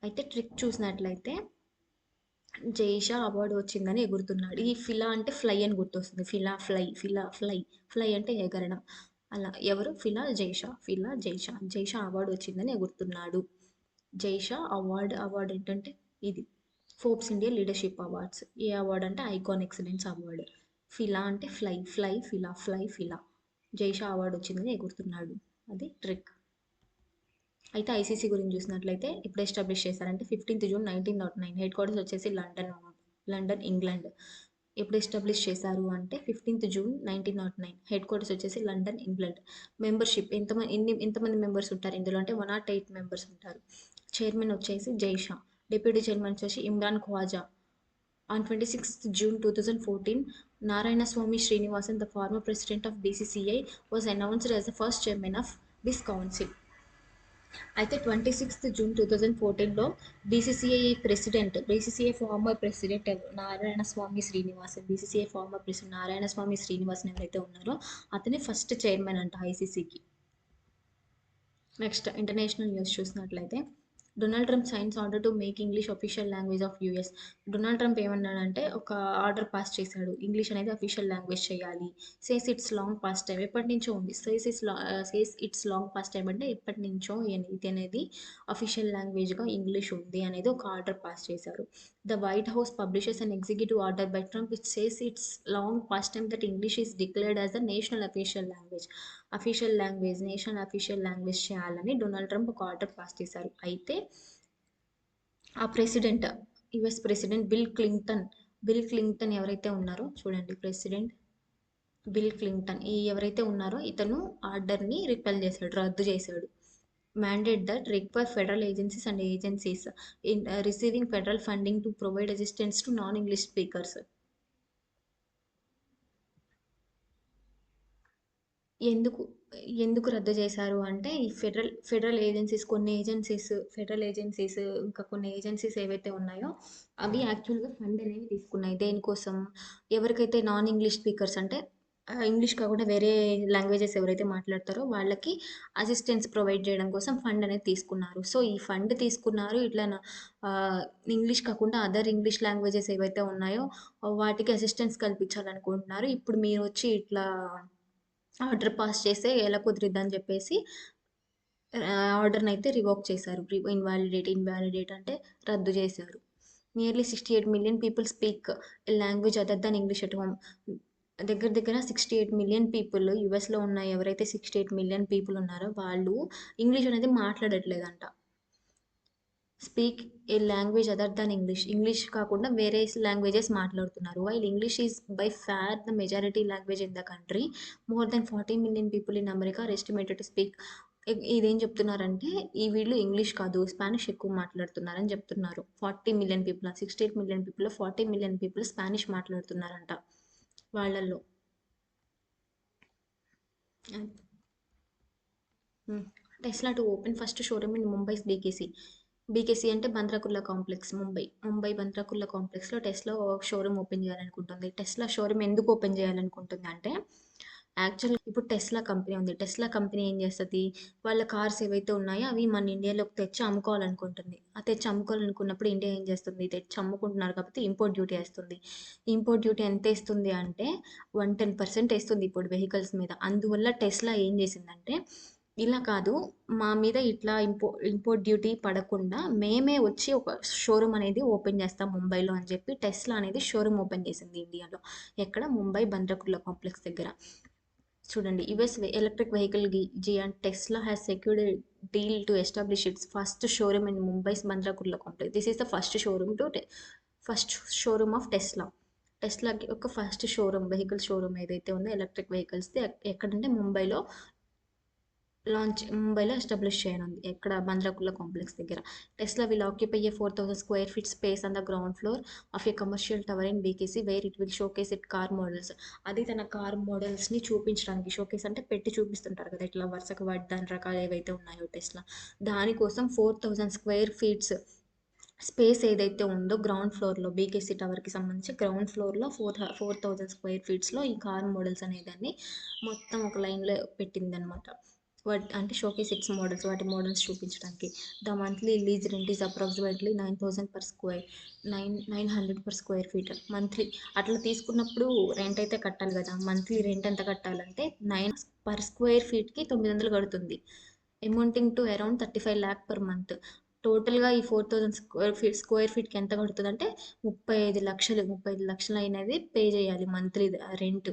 S1: అయితే ట్రిక్ చూసినట్లయితే జైషా అవార్డు వచ్చిందని ఎగురుతున్నాడు. ఈ ఫిలా అంటే ఫ్లై అని గుర్తొస్తుంది. ఫ్లై అంటే ఎగరడం. అలా ఎవరు? జైషా అవార్డు వచ్చిందని ఎగురుతున్నాడు. జైషా అవార్డు ఏంటంటే ఇది ఫోర్బ్స్ ఇండియా లీడర్షిప్ అవార్డ్స్. ఏ అవార్డు అంటే ఐకాన్ ఎక్సలెన్స్ అవార్డు. ఫిలా అంటే ఫిలా. జైషా అవార్డు వచ్చిందని ఎగురుతున్నాడు. అది ట్రిక్. అయితే ఐసీసీ గురించి చూసినట్లయితే ఇప్పుడు ఎస్టాబ్లిష్ చేశారంటే 15th జూన్ 1909. హెడ్ క్వార్టర్స్ వచ్చేసి లండన్, ఇంగ్లాండ్. ఎప్పుడు ఎస్టాబ్లిష్ చేశారు అంటే 15th జూన్ 1909. హెడ్ క్వార్టర్స్ వచ్చేసి లండన్, ఇంగ్లాండ్. మెంబర్షిప్ ఎంతమంది మెంబర్స్ ఉంటారు ఇందులో అంటే 108 మెంబర్స్ ఉంటారు. చైర్మన్ వచ్చేసి జైషా. డిప్యూటీ చైర్మన్ వచ్చేసి Imran Khawaja. On 26th June 2014, Narayanaswamy Srinivasan, the former president of BCCI, was announced as the first chairman of this council. అయితే 26th June 2014లో BCCI former president Narayanaswami Srinivasan ఎవరైతే ఉన్నారో అతనే ఫస్ట్ చైర్మన్ అంట ఐసీసీకి. నెక్స్ట్ ఇంటర్నేషనల్ న్యూస్ చూసినట్లయితే Donald Trump signs order to make English official language of US. Donald Trump ఏమన్నాడంటే ఒక ఆర్డర్ పాస్ చేశాడు, ఇంగ్లీష్ అనేది అఫీషియల్ లాంగ్వేజ్ చేయాలి. Says it's long past time, ఎప్పటి నుంచో ఉంది. Says it's long past time అంటే ఎప్పటి నుంచో ఇది అనేది అఫీషియల్ లాంగ్వేజ్గా ఇంగ్లీష్ ఉంది అనేది ఒక ఆర్డర్ పాస్ చేశారు. The white house publishes an executive order by Trump which says it's long past time that English is declared as the national official language చేయాలని డొనాల్డ్ ట్రంప్ ఒక ఆర్డర్ పాస్ చేశారు. అయితే ఆ US president bill Clinton ఎవరైతే ఉన్నారో చూడండి, president bill Clinton ఎవరైతే ఉన్నారో ఇతను ఆర్డర్ని రద్దు చేశాడు. mandate that require federal agencies and agencies in receiving federal funding to provide assistance to non-English speakers. ఎందుకు రద్దు చేశారు అంటే ఈ ఫెడరల్ ఏజెన్సీస్ ఇంకా కొన్ని ఏజెన్సీస్ ఏవైతే ఉన్నాయో అవి యాక్చువల్గా ఫండ్ అనేవి తీసుకున్నాయి. దేనికోసం? ఎవరికైతే నాన్ ఇంగ్లీష్ స్పీకర్స్ అంటే ఇంగ్లీష్ కాకుండా వేరే లాంగ్వేజెస్ ఎవరైతే మాట్లాడతారో వాళ్ళకి అసిస్టెన్స్ ప్రొవైడ్ చేయడం కోసం ఫండ్ అనేది తీసుకున్నారు. సో, ఈ ఫండ్ తీసుకున్నారు. ఇంగ్లీష్ కాకుండా అదర్ ఇంగ్లీష్ లాంగ్వేజెస్ ఏవైతే ఉన్నాయో వాటికి అసిస్టెన్స్ కల్పించాలనుకుంటున్నారు. ఇప్పుడు మీరొచ్చి ఇట్లా ఆర్డర్ పాస్ చేస్తే ఎలా కుదిరిద్దని చెప్పేసి ఆర్డర్‌నైతే రివోక్ చేశారు. ఇన్వాలిడేట్ అంటే రద్దు చేశారు. Nearly 68 million people speak a language other than English at home. దగ్గర దగ్గర 68 మిలియన్ పీపుల్ యూఎస్‌లో ఉన్న ఎవరైతే 68 మిలియన్ పీపుల్ ఉన్నారో వాళ్ళు ఇంగ్లీష్ అనేది మాట్లాడట్లేదంట. Speak a language other than English. English కాకుండా వేరే లాంగ్వేజెస్ మాట్లాడుతున్నారు. While English is by far the majority language in the country. More than 40 million people in America are estimated to speak. ఇదేం చెప్తున్నారంటే వీళ్ళు ఇంగ్లీష్ కాదు Spanish ఎక్కువ మాట్లాడుతున్నారని చెప్తున్నారు. 40 మిలియన్ పీపుల్ 68 మిలియన్ పీపుల్‌లో 40 మిలియన్ పీపుల్ స్పానిష్ మాట్లాడుతున్నారంట వాళ్ళల్లో. అది. Hmm. Tesla to open first showroom in Mumbai's BKC. BKC అంటే బంద్రా కుర్లా కాంప్లెక్స్ ముంబై. ముంబై బంద్రా కుర్లా కాంప్లెక్స్‌లో టెస్లా షోరూమ్ ఓపెన్ చేయాలనుకుంటుంది. టెస్లా షోరూమ్ ఎందుకు ఓపెన్ చేయాలనుకుంటుంది అంటే, యాక్చువల్‌గా ఇప్పుడు టెస్లా కంపెనీ ఉంది. టెస్లా కంపెనీ ఏం చేస్తది, వాళ్ళ కార్స్ ఏవైతే ఉన్నాయో అవి మన ఇండియాలోకి తెచ్చి అమ్ముకోవాలనుకుంటుంది. తెచ్చి అమ్ముకోవాలనుకున్నప్పుడు ఇండియా ఏం చేస్తుంది, తెచ్చి అమ్ముకుంటున్నారు కాబట్టి ఇంపోర్ట్ డ్యూటీ ఏస్తుంది. ఇంపోర్ట్ డ్యూటీ ఎంతేస్తుంది అంటే 110% ఏస్తుంది ఇప్పుడు వెహికల్స్ మీద. అందువల్ల టెస్లా ఏం చేసిందంటే, ఇలా కాదు, మా మీద ఇట్లా ఇంపోర్ట్ డ్యూటీ పడకుండా మేమే వచ్చి ఒక షోరూమ్ అనేది ఓపెన్ చేస్తాం ముంబైలో అని చెప్పి టెస్లా అనేది షోరూమ్ ఓపెన్ చేసింది ఇండియాలో. ఎక్కడ? ముంబై బంద్రకుర్ల కాంప్లెక్స్ దగ్గర. చూడండి, US electric vehicle giant Tesla has secured deal to establish its first showroom in Mumbai's Bandra Kurla complex. This is the first showroom of Tesla. టెస్లాకి ఒక ఫస్ట్ షోరూమ్, వెహికల్ షోరూమ్ ఏదైతే ఉందో ఎలక్ట్రిక్ వెహికల్స్ది ఎక్కడంటే ముంబైలో ఎస్టాబ్లిష్ చేయనుంది. ఎక్కడ? బంద్రాకుల్లా కాంప్లెక్స్ దగ్గర. Tesla will occupy A 4,000 square feet space on the ground floor of a commercial tower in BKC wear it will showcase it car models. అది తన car మోడల్స్ని చూపించడానికి, షోకేస్ అంటే పెట్టి చూపిస్తుంటారు కదా ఇట్లా వరుసగా దాని రకాలు ఏవైతే ఉన్నాయో టెస్లా, దానికోసం 4,000 స్క్వేర్ ఫీట్స్ స్పేస్ ఏదైతే ఉందో గ్రౌండ్ ఫ్లోర్లో, బీకేసీ టవర్కి సంబంధించి గ్రౌండ్ ఫ్లోర్లో 4,000 స్క్వేర్ ఫీట్స్లో ఈ కార్ మోడల్స్ అనేదాన్ని మొత్తం ఒక లైన్లో పెట్టిందనమాట. అంటే షోకేస్ 6 మోడల్స్, వాటి మోడల్స్ చూపించడానికి. The monthly lease rent is approximately 900 per square feet monthly. అట్లా తీసుకున్నప్పుడు రెంట్ అయితే కట్టాలి కదా. మంత్లీ రెంట్ ఎంత కట్టాలంటే 9 పర్ స్క్వేర్ ఫీట్కి 900 కడుతుంది. Amounting to around 35 lakh per month. టోటల్గా ఈ 4,000 స్క్వేర్ ఫీట్కి ఎంత కడుతుందంటే 35 లక్షలు అయినది పే చేయాలి monthly rent.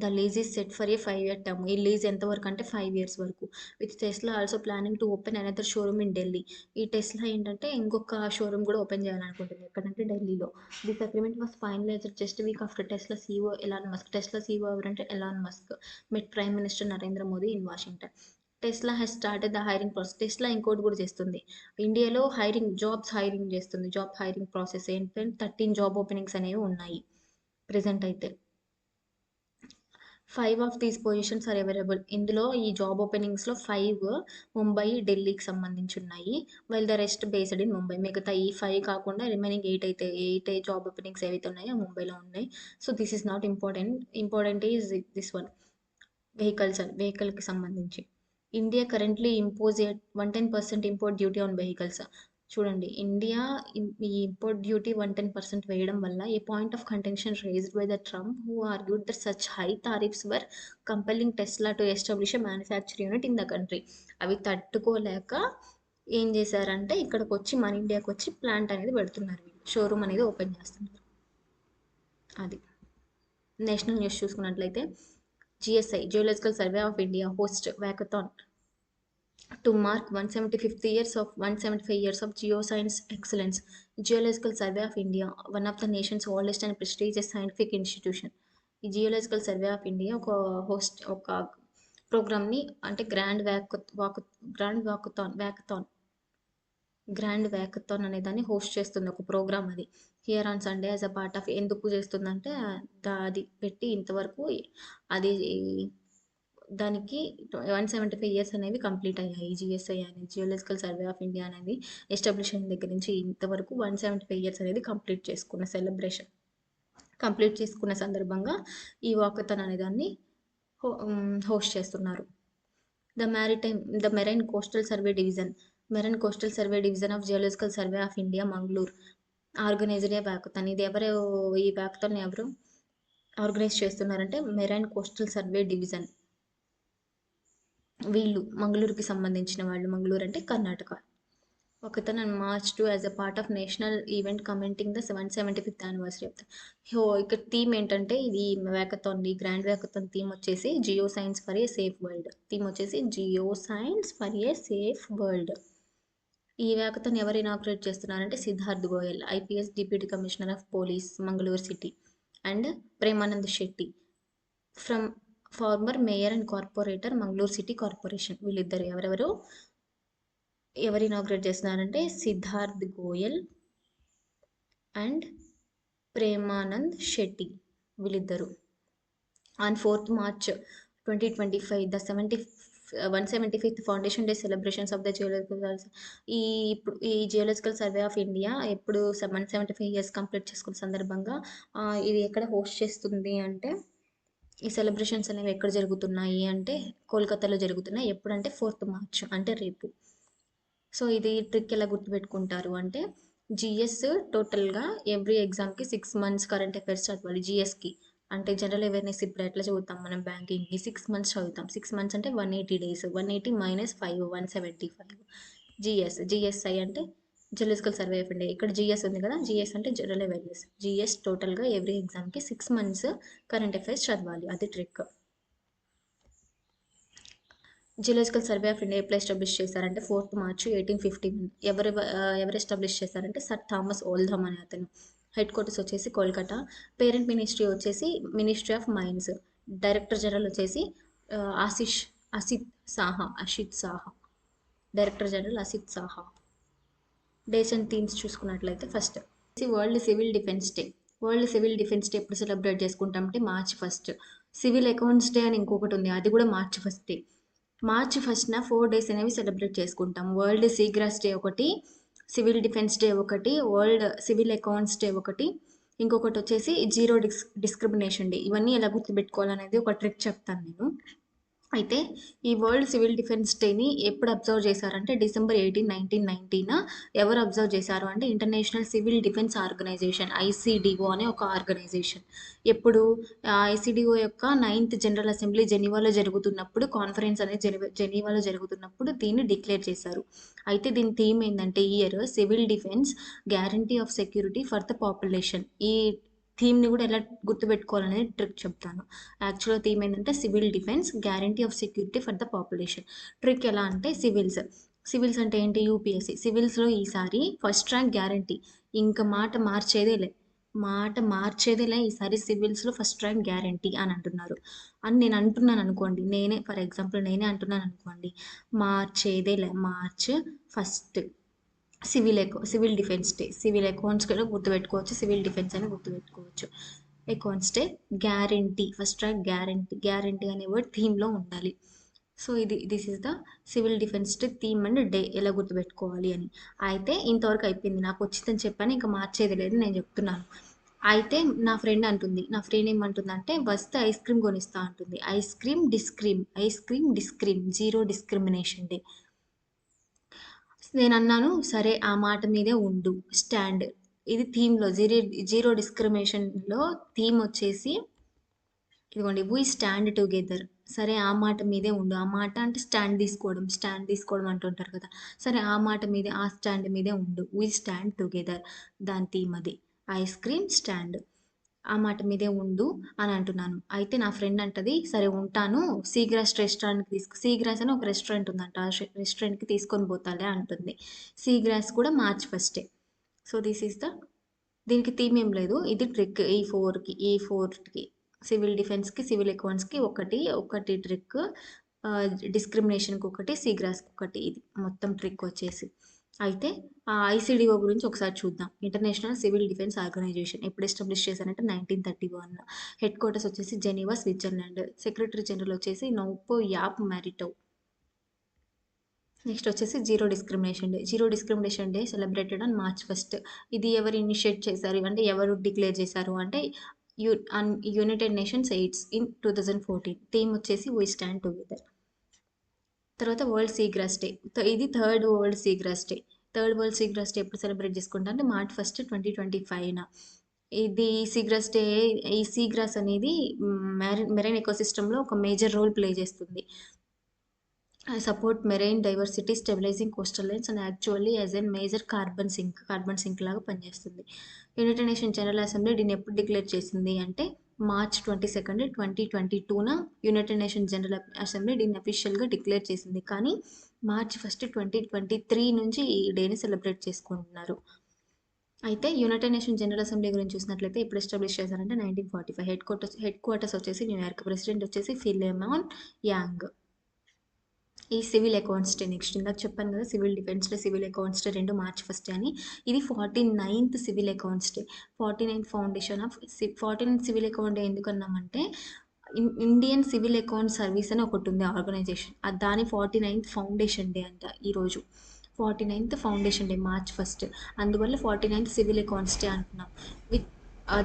S1: The lease is set for a 5-year term. ఈ లీజ్ ఎంతవరకు అంటే 5 years వరకు. With Tesla also planning to open another showroom in Delhi. ఈ టెస్లా ఏంటంటే ఇంకొక షోరూమ్ కూడా ఓపెన్ చేయాలనుకుంటుంది. ఎక్కడంటే ఢిల్లీలో. This agreement was finalised just week after Tesla CEO Elon Musk. Tesla CEO ఎవరంటే Elon Musk met prime minister Narendra Modi in Washington. Tesla has started the hiring process. టెస్లా ఇంకోటి కూడా చేస్తుంది, ఇండియాలో హైరింగ్ చేస్తుంది. జాబ్ హైరింగ్ ప్రాసెస్ ఏంటంటే 13 జాబ్ ఓపెనింగ్స్ అనేవి ఉన్నాయి ప్రెసెంట్ అయితే. 5 of these positions are available. ఇందులో ఈ జాబ్ ఓపెనింగ్స్‌లో 5 ముంబై, ఢిల్లీకి సంబంధించి ఉన్నాయి. While the rest based in Mumbai. మిగతా ఈ 5 కాకుండా రిమైనింగ్ 8 జాబ్ ఓపెనింగ్స్ ఏవైతే ఉన్నాయో ముంబైలో ఉన్నాయి. So, this is not important. Important is this one, వెహికల్‌కి సంబంధించి. India currently impose a 110% import duty on vehicles. చూడండి, ఇండియా ఈ ఇంపోర్ట్ డ్యూటీ 110% వేయడం వల్ల a point of contention raised by the Trump who argued that such high tariffs were compelling Tesla to establish a manufacture unit in the country. అవి తట్టుకోలేక ఏం చేశారంటే ఇక్కడికి వచ్చి మన ఇండియాకి వచ్చి ప్లాంట్ అనేది పెడుతున్నారు, షోరూమ్ అనేది ఓపెన్ చేస్తున్నారు. అది. నేషనల్ న్యూస్ చూసుకున్నట్లయితే, GSI geological survey of India host walkathon to mark 175 years of geoscience excellence. Geological Survey of India, one of the nation's oldest and prestigious scientific institution. ఈ geological survey of India ఒక ప్రోగ్రామ్ని అంటే grand వ్యాకథాన్ అనే దాన్ని host చేస్తుంది, ఒక programme అది. Here on Sunday as a part of. ఎందుకు చేస్తుందంటే అది పెట్టి ఇంతవరకు అది దానికి 175 ఇయర్స్ అనేవి కంప్లీట్ అయ్యాయి. జిఎస్ఐ అనేది, జియోలాజికల్ సర్వే ఆఫ్ ఇండియా అనేది ఎస్టాబ్లిష్ అయిన దగ్గర నుంచి ఇంతవరకు 175 ఇయర్స్ అనేది కంప్లీట్ చేసుకున్న సెలబ్రేషన్. కంప్లీట్ చేసుకున్న సందర్భంగా ఈ వాకథాన్ అనే దాన్ని హోస్ట్ చేస్తున్నారు. The marine coastal survey division, marine coastal survey division of geological survey of India Mangaluru organised A walkathon. ఇది ఈ వాకథాన్ ఎవరు ఆర్గనైజ్ చేస్తున్నారంటే మెరైన్ కోస్టల్ సర్వే డివిజన్. వీళ్ళు మంగళూరుకి సంబంధించిన వాళ్ళు. మంగళూరు అంటే కర్ణాటక. ఒకతను March 2 as a part of national event commenting the 175th anniversary of the ఇక్కడ థీమ్ ఏంటంటే, ఇది వ్యాకథాన్, ఈ గ్రాండ్ వ్యాకథాన్ థీమ్ వచ్చేసి geo science for a safe world. Theme వచ్చేసి geo science for a safe world. ఈ walkathon ఎవరు inaugurate చేస్తున్నారంటే Siddharth Goyal, IPS deputy commissioner of police Mangaluru city, and Premanand Shetty from former mayor and corporator Mangaluru city corporation. వీళ్ళిద్దరు ఎవరు inaugurate చేస్తున్నారంటే Siddharth Goyal and Premanand Shetty, వీళ్ళిద్దరు. On 4th March 2025 the 175th foundation day celebrations of the geological. ఈ geological survey of India ఎప్పుడు 175 years complete చేసుకున్న సందర్భంగా ఇది ఎక్కడ హోస్ట్ చేస్తుంది అంటే, ఈ సెలబ్రేషన్స్ అనేవి ఎక్కడ జరుగుతున్నాయి అంటే కోల్కతాలో జరుగుతున్నాయి. ఎప్పుడంటే 4th March, అంటే రేపు. సో ఇది ట్రిక్ ఎలా గుర్తుపెట్టుకుంటారు అంటే, జిఎస్ టోటల్గా ఎవ్రీ ఎగ్జామ్కి 6 months కరెంట్ అఫైర్స్ చదవాలి. జిఎస్కి అంటే జనరల్ అవేర్నెస్ ఇప్పుడు ఎట్లా చదువుతాం మనం బ్యాంకింగ్కి 6 months చదువుతాం. 6 months అంటే 180 days, 180 - 5 175. జిఎస్ఐ అంటే జియోలాజికల్ సర్వే ఆఫ్ ఇండియా. ఇక్కడ జిఎస్ ఉంది కదా, జిఎస్ అంటే జనరల్ అవేర్నెస్. జిఎస్ టోటల్గా ఎవ్రీ ఎగ్జామ్కి 6 months కరెంట్ అఫైర్స్ చదవాలి. అది trick. Geological survey of India ఎప్పుడు ఎస్టాబ్లిష్ చేశారంటే 4th March 1851. ఎవరు ఎస్టాబ్లిష్ చేశారంటే సర్ థామస్ ఓల్ధమ్ అనే అతను. హెడ్ క్వార్టర్స్ వచ్చేసి కోల్కతా. పేరెంట్ మినిస్ట్రీ వచ్చేసి ministry of mines. Director general వచ్చేసి Asit Saha. Director general Asit Saha. Days and themes చూసుకున్నట్లయితే, first world civil defence day. World civil defence day ఎప్పుడు సెలబ్రేట్ చేసుకుంటాం అంటే March 1. సివిల్ అకౌంట్స్ డే అని ఇంకొకటి ఉంది, అది కూడా March 1. March 1న 4 days అనేవి సెలబ్రేట్ చేసుకుంటాం. వరల్డ్ సీగ్రాస్ డే ఒకటి, సివిల్ డిఫెన్స్ డే ఒకటి, వరల్డ్ సివిల్ అకౌంట్స్ డే ఒకటి, ఇంకొకటి వచ్చేసి జీరో డిస్క్రిమినేషన్ డే. ఇవన్నీ ఎలా గుర్తుపెట్టుకోవాలనేది ఒక ట్రిక్ చెప్తాను నేను. అయితే ఈ వరల్డ్ సివిల్ డిఫెన్స్ డేని ఎప్పుడు అబ్జర్వ్ చేశారంటే December 18, 1990న. ఎవరు అబ్జర్వ్ చేశారు అంటే ఇంటర్నేషనల్ సివిల్ డిఫెన్స్ ఆర్గనైజేషన్, ఐసిడిఓ అనే ఒక ఆర్గనైజేషన్. ఎప్పుడు ఐసిడిఓ యొక్క 9th జనరల్ అసెంబ్లీ జెనీవాలో జరుగుతున్నప్పుడు, కాన్ఫరెన్స్ అనేది జెనీవాలో జరుగుతున్నప్పుడు దీన్ని డిక్లేర్ చేశారు. అయితే దీని థీమ్ ఏంటంటే, year civil defence guarantee of security for the population. ఈ థీమ్ని కూడా ఎలా గుర్తుపెట్టుకోవాలనేది ట్రిక్ చెప్తాను. యాక్చువల్గా థీమ్ ఏంటంటే civil defence guarantee of security for the population. Trick ఎలా అంటే, సివిల్స్ అంటే ఏంటి, యూపీఎస్సీ. సివిల్స్లో ఈసారి ఫస్ట్ ర్యాంక్ గ్యారంటీ, ఇంకా మాట మార్చేదేలే ఈసారి సివిల్స్లో ఫస్ట్ ర్యాంక్ గ్యారంటీ అని అంటున్నారు. అని నేను అంటున్నాను అనుకోండి, ఫర్ ఎగ్జాంపుల్ నేనే అంటున్నాను అనుకోండి, మార్చేదేలే, March 1 civil defence day. Civil accounts కూడా గుర్తుపెట్టుకోవచ్చు, సివిల్ డిఫెన్స్ అని గుర్తుపెట్టుకోవచ్చు. Accounts day guarantee, first rank guarantee అనే వర్డ్ థీమ్లో ఉండాలి. So this is the civil defence day theme and day ఎలా గుర్తుపెట్టుకోవాలి అని. అయితే ఇంతవరకు అయిపోయింది, నాకు వచ్చిందని చెప్పాను, ఇంకా మార్చేది లేదు, నేను చెప్తున్నాను. అయితే నా ఫ్రెండ్ ఏమంటుందంటే, వస్తే ఐస్ క్రీమ్ కొనిస్తా అంటుంది. ఐస్ క్రీమ్ డిస్క్రీమ్, జీరో డిస్క్రిమినేషన్ డే. నేను అన్నాను, సరే ఆ మాట మీదే ఉండు, స్టాండ్. ఇది థీమ్లో జీరో డిస్క్రిమినేషన్లో థీమ్ వచ్చేసి ఇదిగోండి, వీ స్టాండ్ టుగెదర్. సరే ఆ మాట మీదే ఉండు. ఆ మాట అంటే స్టాండ్ తీసుకోవడం అంటుంటారు కదా. సరే ఆ మాట మీదే, ఆ స్టాండ్ మీదే ఉండు, వీ స్టాండ్ టుగెదర్. దాని థీమ్ అది, ఐస్ క్రీమ్ స్టాండ్. ఆ మాట మీదే ఉండు అని అంటున్నాను. అయితే నా ఫ్రెండ్ అంటది, సరే ఉంటాను, సీగ్రాస్ అని ఒక రెస్టారెంట్ ఉందంట, ఆ రెస్టారెంట్కి తీసుకొని పోతాలే అంటుంది. సీగ్రాస్ కూడా March 1. సో దీనికి థీమ్ ఏం లేదు, ఇది ట్రిక్. ఈ ఫోర్కి సివిల్ డిఫెన్స్కి, సివిల్ అకౌంట్స్కి ఒకటి ట్రిక్, డిస్క్రిమినేషన్కి ఒకటి, సీగ్రాస్కి ఒకటి. ఇది మొత్తం ట్రిక్ వచ్చేసి. అయితే ఆ ఐసిడిఓ గురించి ఒకసారి చూద్దాం. ఇంటర్నేషనల్ సివిల్ డిఫెన్స్ ఆర్గనైజేషన్ ఎప్పుడు ఎస్టాబ్లిష్ చేశారంటే 1931. హెడ్ క్వార్టర్స్ వచ్చేసి జెనీవా, స్విట్జర్లాండ్. సెక్రటరీ జనరల్ వచ్చేసి నౌపో యాప్ మ్యారిటో. నెక్స్ట్ వచ్చేసి zero discrimination day celebrated on March 1. ఇది ఎవరు ఇనిషియేట్ చేశారు అంటే, ఎవరు డిక్లేర్ చేశారు అంటే United nations AIDS in 2014. Theme వచ్చేసి వీ స్టాండ్ టుగెదర్. తర్వాత వరల్డ్ సీగ్రాస్ డే. ఇది third world seagrass day. Third world seagrass day ఎప్పుడు సెలబ్రేట్ చేసుకుంటా అంటే March 1, 2025న. ఇది సీగ్రాస్ డే. ఈ సీగ్రాస్ అనేది మెరైన్ ఎకోసిస్టమ్లో ఒక మేజర్ రోల్ ప్లే చేస్తుంది. Support marine diversity, stabilising coastal lines and actually as N major carbon sync లాగా పనిచేస్తుంది. యునైటెడ్ నేషన్ జనరల్ అసెంబ్లీ దీన్ని ఎప్పుడు డిక్లేర్ చేసింది అంటే March 22, 2022న యునైటెడ్ నేషన్ జనరల్ అసెంబ్లీ దీన్ని అఫీషియల్గా డిక్లేర్ చేసింది. కానీ March 1, 2023 నుంచి ఈ డేని సెలబ్రేట్ చేసుకుంటున్నారు. అయితే యునైటెడ్ నేషన్ జనరల్ అసెంబ్లీ గురించి చూసినట్లయితే ఇప్పుడు ఎస్టాబ్లిష్ చేశారంటే 1945. హెడ్ క్వార్టర్స్ వచ్చేసి న్యూయార్క్. ప్రెసిడెంట్ వచ్చేసి ఫిలెమాన్ యాంగ్. ఈ సివిల్ అకౌంట్స్ డే నెక్స్ట్. ఇందాక చెప్పాను కదా civil defence day, civil accounts day 2 March 1 అని. ఇది 49th civil accounts day. 49th foundation of 49th civil account day ఎందుకన్నామంటే ఇండియన్ సివిల్ అకౌంట్ సర్వీస్ అని ఒకటి ఉంది ఆర్గనైజేషన్. దాని 49th ఫౌండేషన్ డే అంట ఈరోజు. 49th foundation day March 1. అందువల్ల 49th సివిల్ అకౌంట్స్ డే అంటున్నాం.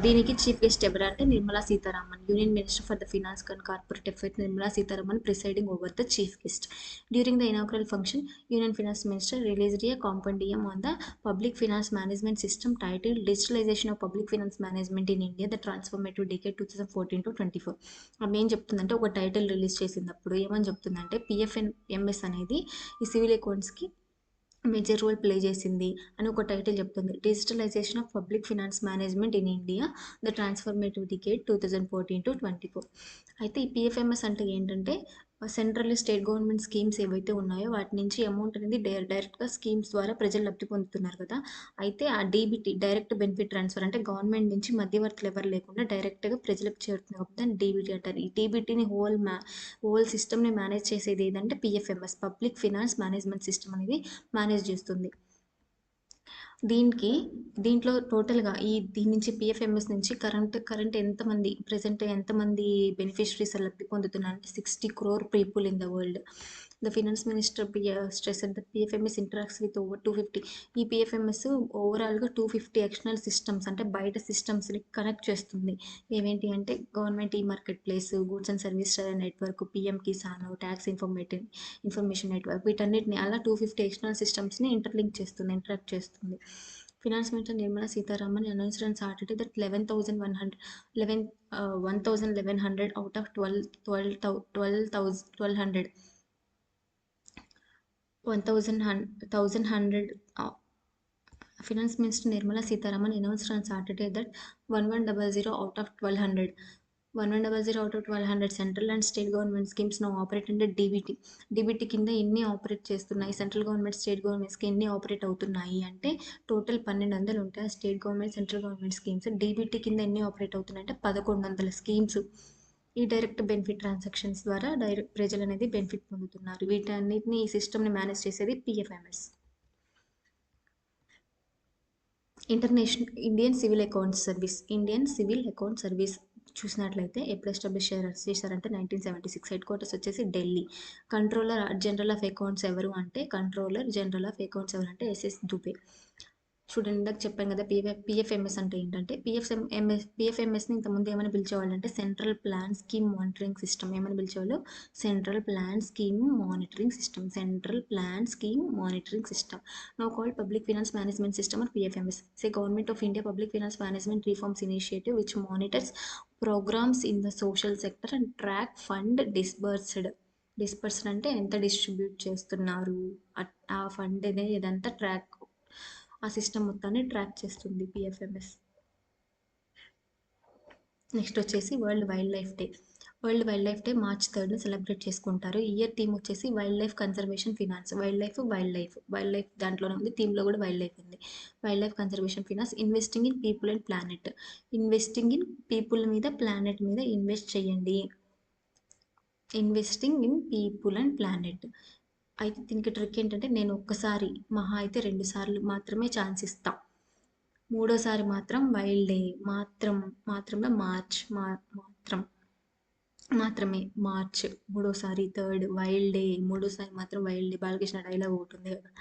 S1: దీనికి చీఫ్ గెస్ట్ ఎవరు అంటే Nirmala Sitharaman, union minister for the finance and corporate affairs. Nirmala Sitharaman presiding over the chief guest. During the inaugural function, union finance minister released a compendium on the public finance management system title digitalisation of public finance management in India the transformative decade 2014-24. ఆమె ఏం చెప్తుందంటే ఒక title release చేసినప్పుడు ఏమని చెప్తుందంటే PFMS అనేది ఈ civil అకౌంట్స్కి మేజర్ రోల్ ప్లే చేసింది అని ఒక టైటిల్ చెప్తుంది. Digitalisation of public finance management in India the transformative decade 2014-24. అయితే ఈ పిఎఫ్ఎంఎస్ అంటే ఏంటంటే సెంట్రల్ స్టేట్ గవర్నమెంట్ స్కీమ్స్ ఏవైతే ఉన్నాయో వాటి నుంచి అమౌంట్ అనేది డైరెక్ట్గా స్కీమ్స్ ద్వారా ప్రజలు లబ్ధి పొందుతున్నారు కదా. అయితే ఆ డీబీటీ డైరెక్ట్ బెనిఫిట్ ట్రాన్స్ఫర్ అంటే గవర్నమెంట్ నుంచి మధ్యవర్తులు ఎవరు లేకుండా డైరెక్ట్గా ప్రజలకు చేరుతుంది కాబట్టి దాన్ని డీబీటీ అంటారు. ఈ డీబీటీని హోల్ సిస్టమ్ని మేనేజ్ చేసేది ఏదంటే PFMS, public finance management system అనేది మేనేజ్ చేస్తుంది. దీంట్లో టోటల్గా దీని నుంచి పిఎఫ్ఎంఎస్ నుంచి కరెంట్ ఎంతమంది ప్రెసెంట్ ఎంతమంది బెనిఫిషరీస్ లబ్ధి పొందుతున్నారు అంటే 60 crore people in the world. The finance minister stress the PFMS interacts with over 250. ఈ పిఎఫ్ఎంఎస్ ఓవరాల్గా 250 ఎక్స్టర్నల్ సిస్టమ్స్ అంటే బయట సిస్టమ్స్ని కనెక్ట్ చేస్తుంది. ఏవేంటి అంటే గవర్నమెంట్ ఈ market place, goods and service network, PM Kisan, tax information network, వీటన్నిటిని అలా 250 ఎక్స్టర్నల్ సిస్టమ్స్ని ఇంటరాక్ట్ చేస్తుంది. Finance minister Nirmala Sitharaman announced on Saturday that 1,100 out of 1,100 Finance Minister Nirmala Sitharaman announced on Saturday that 1100 out of 1,100 central and state government schemes now operate అంటే DBT కింద ఎన్ని operate చేస్తున్నాయి, central government state గవర్నమెంట్స్కి ఎన్ని operate అవుతున్నాయి అంటే total 1,200 ఉంటాయి. State government central government schemes DBT కింద ఎన్ని ఆపరేట్ అవుతున్నాయి అంటే 1,100 స్కీమ్స్. ఈ డైరెక్ట్ బెనిఫిట్ ట్రాన్సాక్షన్స్ ద్వారా ప్రజలు అనేది బెనిఫిట్ పొందుతున్నారు. వీటన్నిటిని ఈ సిస్టమ్ని మేనేజ్ చేసేది PFMS. Indian civil account service చూసినట్లయితే ఎప్పుడు ఎస్టాబ్లిష్ చేశారంటే 1976. హెడ్ క్వార్టర్స్ వచ్చేసి Delhi. Controller general of accounts ఎవరు అంటే ఎస్ఎస్ దుబే. చూడండి ఇందాక చెప్పాను కదా పిఎఫ్ఎంఎస్ అంటే ఏంటంటే పిఎఫ్ఎంఎస్ని ఇంతకుముందు ఏమని పిలిచేవాళ్ళు అంటే central plan scheme monitoring system. ఏమని పిలిచేవాళ్ళు? Central plan scheme monitoring system. Now called Public Finance Management System or PFMS. It's a Government of India Public Finance Management Reforms Initiative which monitors programs in the social sector and track fund disbursed అంటే ఎంత distribute చేస్తున్నారు ఆ fund అనేది ఇదంతా ఆ system మొత్తాన్ని track చేస్తుంది PFMS. Next వచ్చేసి world wild life day March 3 celebrate చేసుకుంటారు. ఇయర్ థీమ్ వచ్చేసి wild life conservation finance. Wild life దాంట్లోనే ఉంది, థీమ్లో కూడా వైల్డ్ లైఫ్ ఉంది. Wild life conservation finance. Investing in people and planet. Investing in people మీద planet మీద invest చేయండి. Investing in people and planet. అయితే దీనికి ట్రిక్ ఏంటంటే నేను ఒక్కసారి మహా అయితే 2 సార్లు మాత్రమే ఛాన్స్ ఇస్తా. మూడోసారి మాత్రం వైల్డ్ డే మాత్రమే మార్చ్. మూడోసారి థర్డ్ వైల్డ్ డే, మూడోసారి మాత్రం వైల్డ్ డే. బాలకృష్ణ డైలాగ్ ఒకటి ఉంది కదా,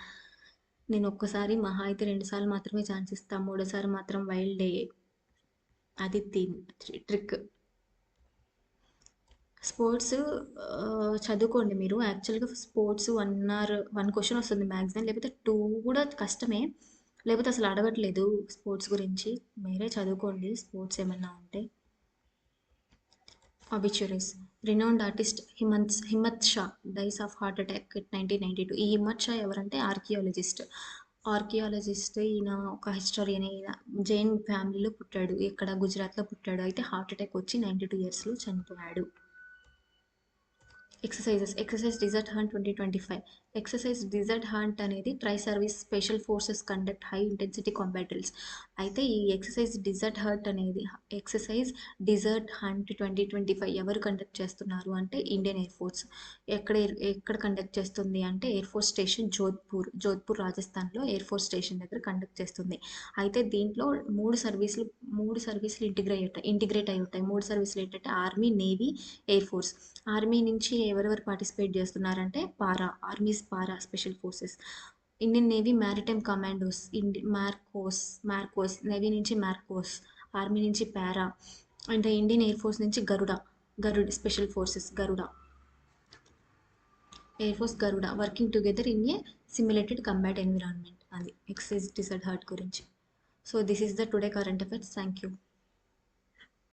S1: నేను ఒక్కసారి మహా అయితే 2 సార్లు మాత్రమే ఛాన్స్ ఇస్తా, మూడోసారి మాత్రం వైల్డ్ డే. అది ట్రిక్. స్పోర్ట్స్ చదువుకోండి మీరు. యాక్చువల్‌గా స్పోర్ట్స్ 1 క్వెషన్ వస్తుంది మ్యాక్సిమం. లేకపోతే 2 కూడా కష్టమే. లేకపోతే అసలు అడగట్లేదు స్పోర్ట్స్ గురించి. మీరే చదువుకోండి స్పోర్ట్స్ ఏమన్నా ఉంటే. Obituaries. Renowned artist Himmat Shah dies of heart attack at 1992. ఈ హిమ్మత్ షా ఎవరంటే ఆర్కియాలజిస్ట్. ఆర్కియాలజిస్ట్ ఈయన ఒక హిస్టోరియన్. ఈయన జైన్ ఫ్యామిలీలో పుట్టాడు. ఇక్కడ గుజరాత్‌లో పుట్టాడు. అయితే హార్ట్ అటాక్ వచ్చి 92 ఇయర్స్‌లో చనిపోయాడు. Exercise desert hunt 2025. Exercise desert hunt అనేది tri service special forces conduct high intensity combat drills. అయితే ఈ ఎక్సర్సైజ్ డిజర్ట్ హంట్ 2025 ఎవరు కండక్ట్ చేస్తున్నారు అంటే ఇండియన్ ఎయిర్ ఫోర్స్. ఎక్కడ ఎక్కడ కండక్ట్ చేస్తుంది అంటే ఎయిర్ ఫోర్స్ స్టేషన్ జోధ్పూర్ రాజస్థాన్లో ఎయిర్ ఫోర్స్ స్టేషన్ దగ్గర కండక్ట్ చేస్తుంది. అయితే దీంట్లో మూడు సర్వీసులు ఇంటిగ్రేట్ అయి ఉంటాయి. 3 సర్వీసులు ఏంటంటే army, navy, air force. Army నుంచి ఎవరెవరు పార్టిసిపేట్ చేస్తున్నారంటే para special forces. Indian navy maritime commandos, MARCOS navy నుంచి మార్కోస్, ఆర్మీ నుంచి para, and Indian air force నుంచి Garud special forces air force Garuda working together in a simulated combat environment. అది exercise desert hunt గురించి. So this is the today current affairs. Thank you.